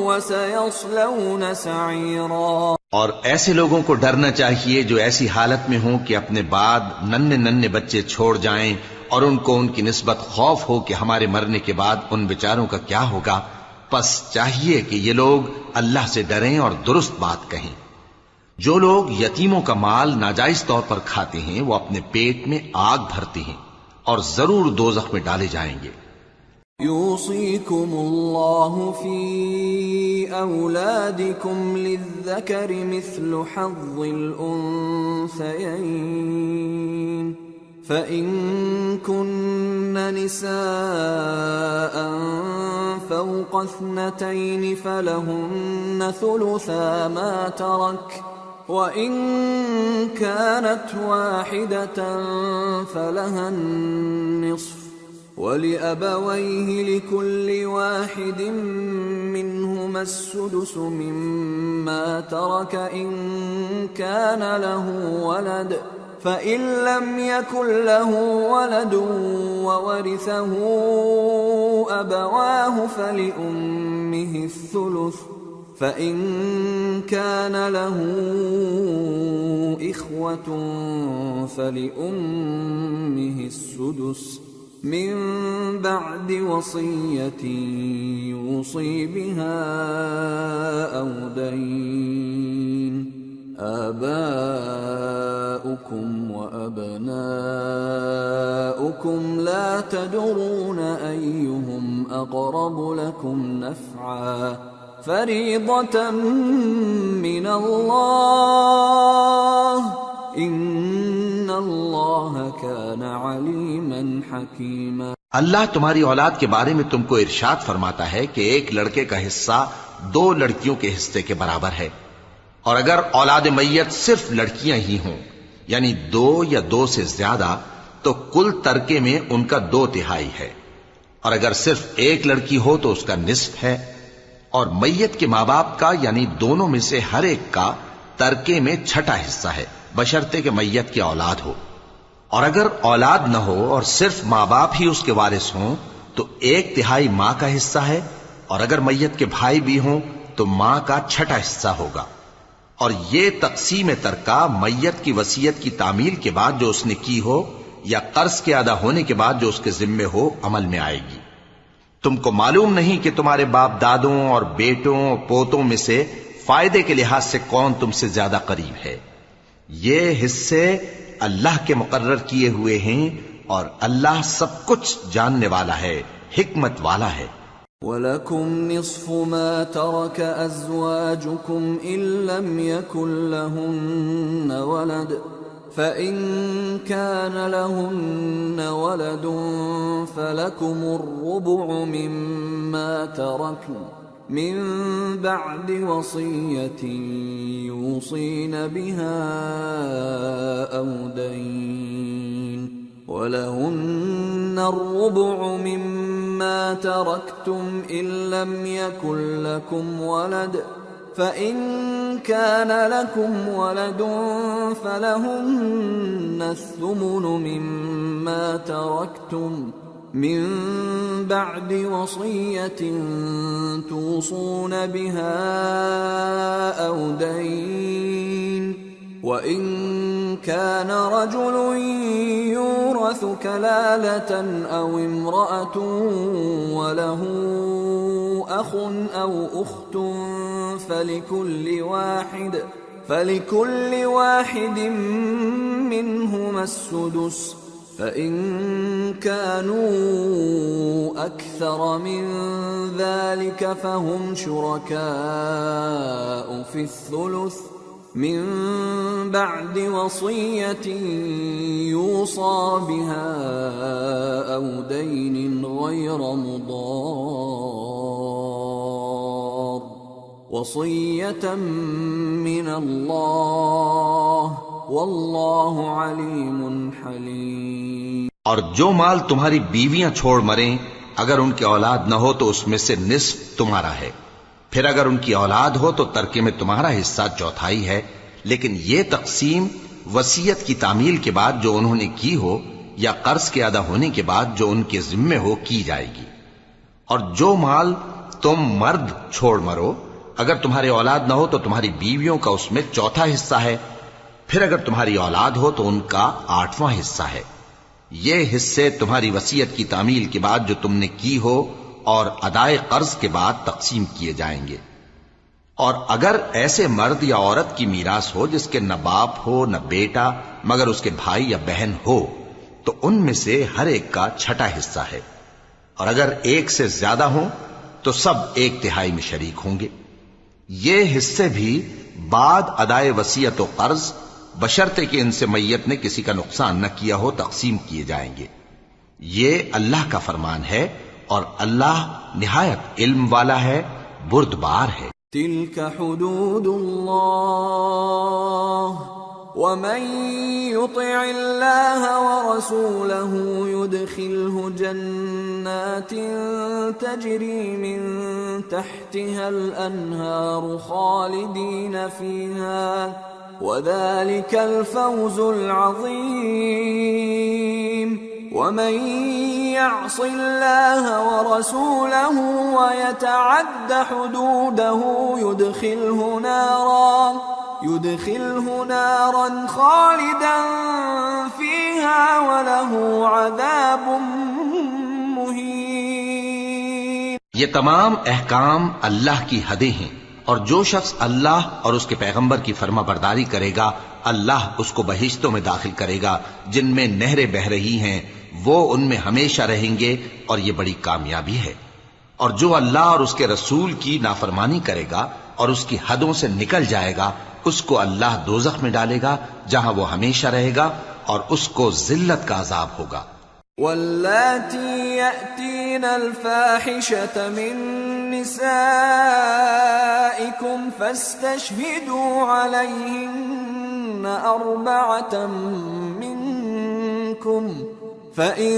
وَسَيَصْلَوْنَ سَعِيرًا۔ اور ایسے لوگوں کو ڈرنا چاہیے جو ایسی حالت میں ہوں کہ اپنے بعد ننھے بچے چھوڑ جائیں اور ان کو ان کی نسبت خوف ہو کہ ہمارے مرنے کے بعد ان بیچاروں کا کیا ہوگا، پس چاہیے کہ یہ لوگ اللہ سے ڈریں اور درست بات کہیں۔ جو لوگ یتیموں کا مال ناجائز طور پر کھاتے ہیں وہ اپنے پیٹ میں آگ بھرتے ہیں اور ضرور دوزخ میں ڈالے جائیں گے۔ يوصيكم الله في أولادكم للذكر مثل حظ الأنثيين، فإن كن نساء فوق 2 فلهن ثلثا ما ترك، وإن كانت واحدة فلها النصف، وَلِأَبَوَيْهِ لِكُلِّ وَاحِدٍ مِّنْهُمَا السُّدُسُ مِمَّا تَرَكَ إِن كَانَ لَهُ وَلَدٌ، فَإِن لَّمْ يَكُن لَّهُ وَلَدٌ وَوَرِثَهُ أَبَوَاهُ فَلِأُمِّهِ الثُّلُثُ، فَإِن كَانَ لَهُ إِخْوَةٌ فَلِأُمِّهِ السُّدُسُ من بعد وصية يوصي بها أو دين، آباؤكم وأبناؤكم لا تدرون أيهم أقرب لكم نفعا، فريضة من الله، ان اللہ کان علیما حکیما۔ اللہ تمہاری اولاد کے بارے میں تم کو ارشاد فرماتا ہے کہ ایک لڑکے کا حصہ 2 لڑکیوں کے حصے کے برابر ہے، اور اگر اولاد میت صرف لڑکیاں ہی ہوں یعنی 2 یا 2 سے زیادہ تو کل ترکے میں ان کا 2/3 ہے، اور اگر صرف ایک لڑکی ہو تو اس کا نصف ہے، اور میت کے ماں باپ کا یعنی دونوں میں سے ہر ایک کا ترکے میں 6واں حصہ ہے، بشرطے کہ میت کی اولاد ہو، اور اگر اولاد نہ ہو اور صرف ماں باپ ہی اس کے وارث ہوں تو 1/3 ماں کا حصہ ہے، اور اگر میت کے بھائی بھی ہوں تو ماں کا 6واں حصہ ہوگا، اور یہ تقسیم ترکہ میت کی وصیت کی تعمیل کے بعد جو اس نے کی ہو یا قرض کے ادا ہونے کے بعد جو اس کے ذمے ہو عمل میں آئے گی۔ تم کو معلوم نہیں کہ تمہارے باپ دادوں اور بیٹوں اور پوتوں میں سے فائدے کے لحاظ سے کون تم سے زیادہ قریب ہے؟ یہ حصے اللہ کے مقرر کیے ہوئے ہیں اور اللہ سب کچھ جاننے والا ہے، حکمت والا ہے۔ وَلَكُمْ نِصْفُ مَا تَرَكَ أَزْوَاجُكُمْ إِن لَّمْ يَكُن لَّهُنَّ وَلَدٌ فَإِن كَانَ لَهُنَّ وَلَدٌ فَلَكُمُ الرُّبُعُ مِمَّا تَرَكْنَ من بعد وصية يوصين بها أو دين ولهن الربع مما تركتم إن لم يكن لكم ولد فإن كان لكم ولد فلهن الثمن مما تركتم من بعد وصية توصون بها أو دين وإن كان رجل يورث كلالة أو امرأة وله أخ أو أخت فلكل واحد منهما السدس فإن كانوا أكثر من ذلك فهم شركاء في الثلث من بعد وصية يوصى بها أو دين غير مضار وصية من الله واللہ علیم حلیم۔ اور جو مال تمہاری بیویاں چھوڑ مریں اگر ان کی اولاد نہ ہو تو اس میں سے نصف تمہارا ہے، پھر اگر ان کی اولاد ہو تو ترکے میں تمہارا حصہ چوتھائی ہے، لیکن یہ تقسیم وصیت کی تعمیل کے بعد جو انہوں نے کی ہو یا قرض کے ادا ہونے کے بعد جو ان کے ذمے ہو کی جائے گی۔ اور جو مال تم مرد چھوڑ مرو اگر تمہاری اولاد نہ ہو تو تمہاری بیویوں کا اس میں چوتھا حصہ ہے، پھر اگر تمہاری اولاد ہو تو ان کا 8واں حصہ ہے۔ یہ حصے تمہاری وصیت کی تعمیل کے بعد جو تم نے کی ہو اور ادائے قرض کے بعد تقسیم کیے جائیں گے۔ اور اگر ایسے مرد یا عورت کی میراث ہو جس کے نہ باپ ہو نہ بیٹا مگر اس کے بھائی یا بہن ہو تو ان میں سے ہر ایک کا چھٹا حصہ ہے، اور اگر ایک سے زیادہ ہوں تو سب 1/3 میں شریک ہوں گے۔ یہ حصے بھی بعد ادائے وصیت و قرض بشرطے کہ ان سے میت نے کسی کا نقصان نہ کیا ہو تقسیم کیے جائیں گے۔ یہ اللہ کا فرمان ہے اور اللہ نہایت علم والا ہے، بردبار ہے۔ تلك حدود اللہ ومن يطع الله ورسوله يدخله جنات تجري من تحتها الأنهار خالدين فيها وذلك الفوز العظيم ومن يعص الله ورسوله ويتعد حدوده يدخله نارا خالدا فيها وله عذاب مهين۔ یہ تمام احکام اللہ کی حدیں ہیں، اور جو شخص اللہ اور اس کے پیغمبر کی فرما برداری کرے گا اللہ اس کو بہشتوں میں داخل کرے گا جن میں نہریں بہہ رہی ہیں، وہ ان میں ہمیشہ رہیں گے، اور یہ بڑی کامیابی ہے۔ اور جو اللہ اور اس کے رسول کی نافرمانی کرے گا اور اس کی حدوں سے نکل جائے گا اس کو اللہ دوزخ میں ڈالے گا جہاں وہ ہمیشہ رہے گا، اور اس کو ذلت کا عذاب ہوگا۔ واللاتی یأتین الفاحشة من نسائکم فاستشہدوا علیہن 4 منکم فَإِن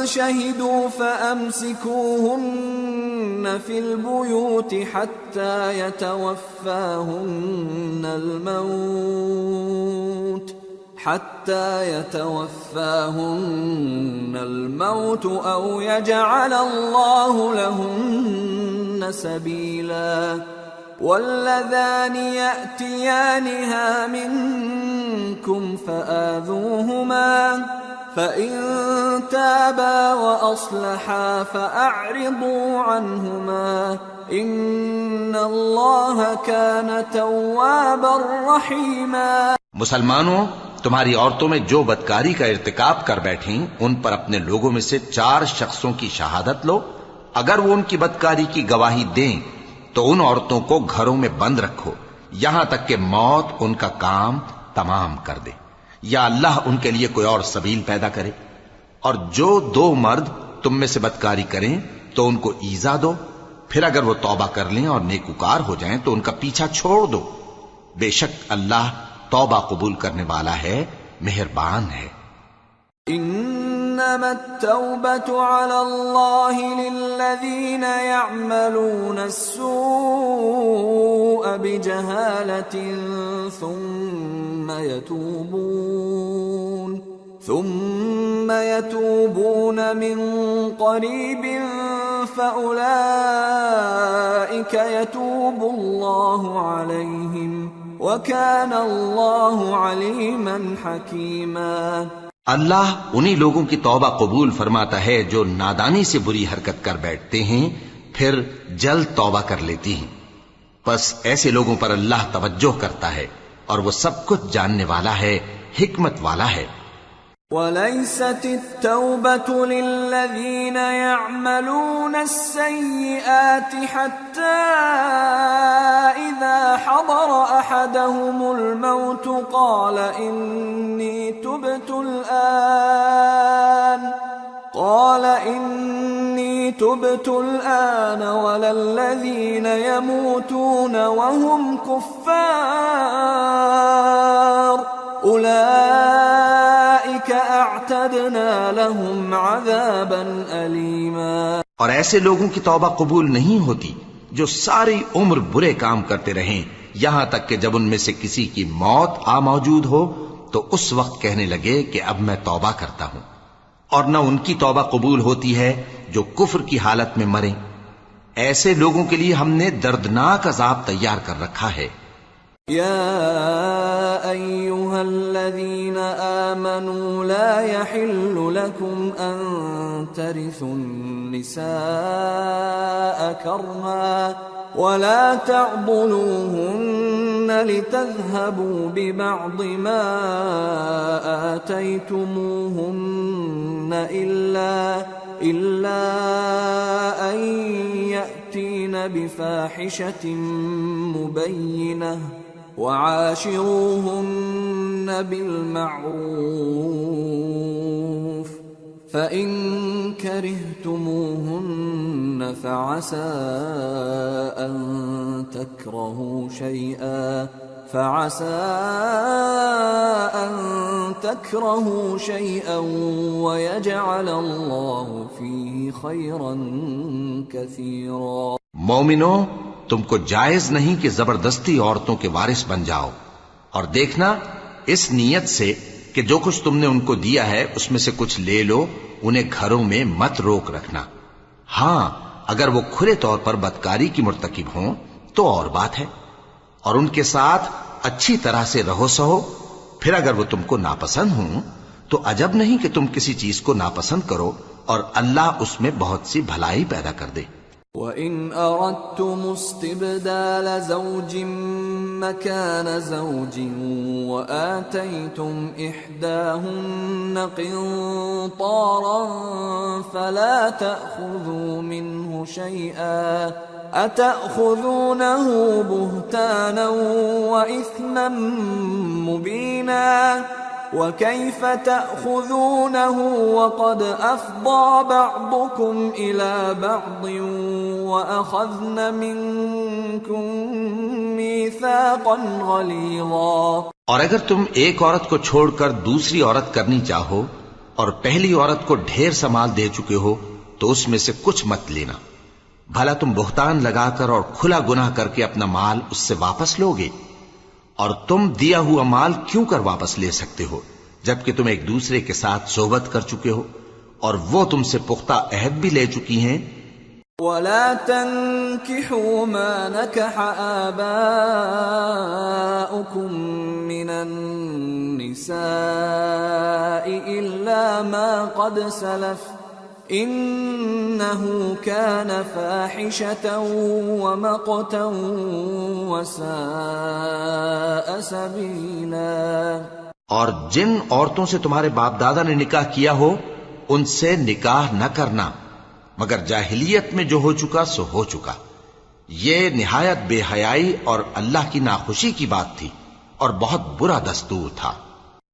شَهِدُوا فَأَمْسِكُوهُنَّ فِي الْبُيُوتِ حَتَّى يَتَوَفَّاهُنَّ الْمَوْتُ أَوْ يَجْعَلَ اللَّهُ لَهُنَّ سَبِيلًا وَاللَّذَانِ يَأْتِيَانِهَا مِنكُمْ فَآذُوهُمَا فَإِن تابا وأصلحا فأعرضوا عنهما إن الله كان توابا رحيما۔ مسلمانوں، تمہاری عورتوں میں جو بدکاری کا ارتکاب کر بیٹھیں ان پر اپنے لوگوں میں سے 4 شخصوں کی شہادت لو۔ اگر وہ ان کی بدکاری کی گواہی دیں تو ان عورتوں کو گھروں میں بند رکھو یہاں تک کہ موت ان کا کام تمام کر دے، یا اللہ ان کے لیے کوئی اور سبیل پیدا کرے۔ اور جو 2 مرد تم میں سے بدکاری کریں تو ان کو ایذا دو، پھر اگر وہ توبہ کر لیں اور نیکوکار ہو جائیں تو ان کا پیچھا چھوڑ دو، بے شک اللہ توبہ قبول کرنے والا ہے، مہربان ہے۔ انما التوبة على الله للذين يعملون السوء بجهالة ثم يتوبون من قريب فأولئك يتوب الله عليهم وَكَانَ اللَّهُ عَلِيمًا حَكِيمًا۔ اللہ انہی لوگوں کی توبہ قبول فرماتا ہے جو نادانی سے بری حرکت کر بیٹھتے ہیں پھر جلد توبہ کر لیتی ہیں، پس ایسے لوگوں پر اللہ توجہ کرتا ہے اور وہ سب کچھ جاننے والا ہے، حکمت والا ہے۔ وَلَيْسَتِ التَّوْبَةُ لِلَّذِينَ يَعْمَلُونَ السَّيِّئَاتِ حَتَّى إِذَا حَضَرَ أَحَدَهُمُ الْمَوْتُ قَالَ إِنِّي تُبْتُ الْآنَ وَلَا الَّذِينَ يَمُوتُونَ وَهُمْ كُفَّارٌ أُولَئِكَ أَعْتَدْنَا لَهُمْ عَذَابًا أَلِيمًا۔ اور ایسے لوگوں کی توبہ قبول نہیں ہوتی جو ساری عمر برے کام کرتے رہیں یہاں تک کہ جب ان میں سے کسی کی موت آ موجود ہو تو اس وقت کہنے لگے کہ اب میں توبہ کرتا ہوں، اور نہ ان کی توبہ قبول ہوتی ہے جو کفر کی حالت میں مریں۔ ایسے لوگوں کے لیے ہم نے دردناک عذاب تیار کر رکھا ہے۔ يا أيها الذين آمنوا لا يحل لكم أن ترثوا النساء كرها ولا تعضلوهن لتذهبوا ببعض ما آتيتموهن إلا أن يأتين بفاحشة مبينة وعاشروهن بالمعروف فإن كرهتموهن فعسى أن تكرهوا شيئا ويجعل الله فيه خيرا كثيرا۔ مومنو، تم کو جائز نہیں کہ زبردستی عورتوں کے وارث بن جاؤ، اور دیکھنا اس نیت سے کہ جو کچھ تم نے ان کو دیا ہے اس میں سے کچھ لے لو، انہیں گھروں میں مت روک رکھنا۔ ہاں، اگر وہ کھلے طور پر بدکاری کی مرتکب ہوں تو اور بات ہے، اور ان کے ساتھ اچھی طرح سے رہو سہو۔ پھر اگر وہ تم کو ناپسند ہوں تو عجب نہیں کہ تم کسی چیز کو ناپسند کرو، اور اللہ اس میں بہت سی بھلائی پیدا کر دے۔ وَإِنْ أَرَدْتُمُ اسْتِبْدَالَ زَوْجٍ مَّكَانَ زَوْجٍ وَآتَيْتُمْ إِحْدَاهُنَّ قِنطَارًا فَلَا تَأْخُذُوا مِنْهُ شَيْئًا أَتَأْخُذُونَهُ بُهْتَانًا وَإِثْمًا مُّبِينًا وَكَيْفَ تَأْخُذُونَهُ وَقَدْ أَفْضَىٰ بَعْضُكُمْ إِلَىٰ بَعْضٍ وَأَخَذْنَ مِنكُم مِّيثَاقًا غَلِيظًا۔ اور اگر تم ایک عورت کو چھوڑ کر دوسری عورت کرنی چاہو اور پہلی عورت کو ڈھیر سا مال دے چکے ہو تو اس میں سے کچھ مت لینا، بھلا تم بہتان لگا کر اور کھلا گناہ کر کے اپنا مال اس سے واپس لوگے؟ اور تم دیا ہوا مال کیوں کر واپس لے سکتے ہو جبکہ تم ایک دوسرے کے ساتھ صحبت کر چکے ہو اور وہ تم سے پختہ عہد بھی لے چکی ہیں؟ وَلَا تَنكِحُوا مَا نَكَحَ آبَاؤُكُم من النساء إلا ما قد سلف إنه كان فاحشة ومقتا وساء سبيلا۔ اور جن عورتوں سے تمہارے باپ دادا نے نکاح کیا ہو ان سے نکاح نہ کرنا مگر جاہلیت میں جو ہو چکا سو ہو چکا، یہ نہایت بے حیائی اور اللہ کی ناخوشی کی بات تھی اور بہت برا دستور تھا۔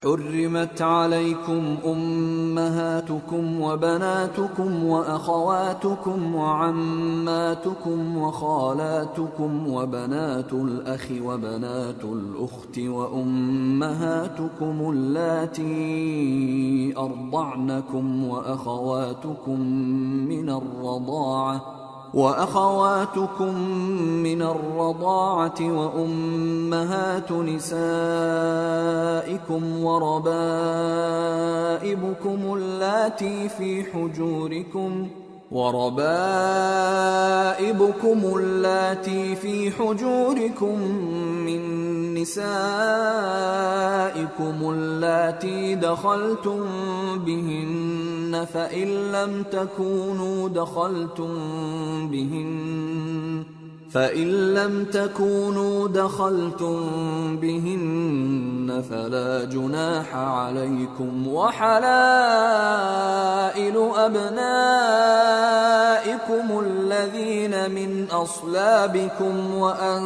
حرمت عليكم أمهاتكم وبناتكم وأخواتكم وعماتكم وخالاتكم وبنات الأخ وبنات الأخت وأمهاتكم اللاتي أرضعنكم وأخواتكم من الرضاعة وأمهات نسائكم وربائبكم اللاتي في حجوركم من نسائكم اللاتي دخلتم بهن فإن لم تكونوا دخلتم بهن فلا جناح عليكم وحلائل أبنائكم الذين من أصلابكم وأن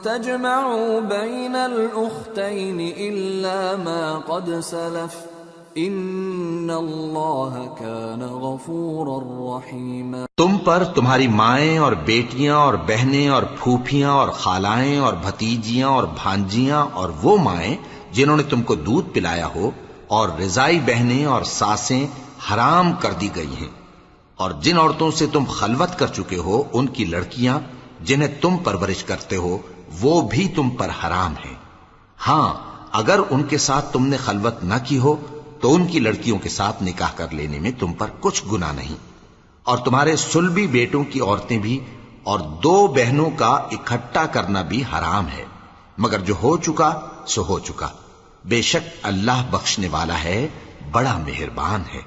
تجمعوا بين الأختين إلا ما قد سلف ان اللہ کان غفورا رحیما۔ تم پر تمہاری مائیں اور بیٹیاں اور بہنیں اور پھوپھیاں اور خالائیں اور بھتیجیاں اور بھانجیاں اور وہ مائیں جنہوں نے تم کو دودھ پلایا ہو اور رضائی بہنیں اور ساسیں حرام کر دی گئی ہیں، اور جن عورتوں سے تم خلوت کر چکے ہو ان کی لڑکیاں جنہیں تم پرورش کرتے ہو وہ بھی تم پر حرام ہیں۔ ہاں اگر ان کے ساتھ تم نے خلوت نہ کی ہو تو ان کی لڑکیوں کے ساتھ نکاح کر لینے میں تم پر کچھ گناہ نہیں، اور تمہارے صلبی بیٹوں کی عورتیں بھی اور دو بہنوں کا اکٹھا کرنا بھی حرام ہے، مگر جو ہو چکا سو ہو چکا، بے شک اللہ بخشنے والا ہے، بڑا مہربان ہے۔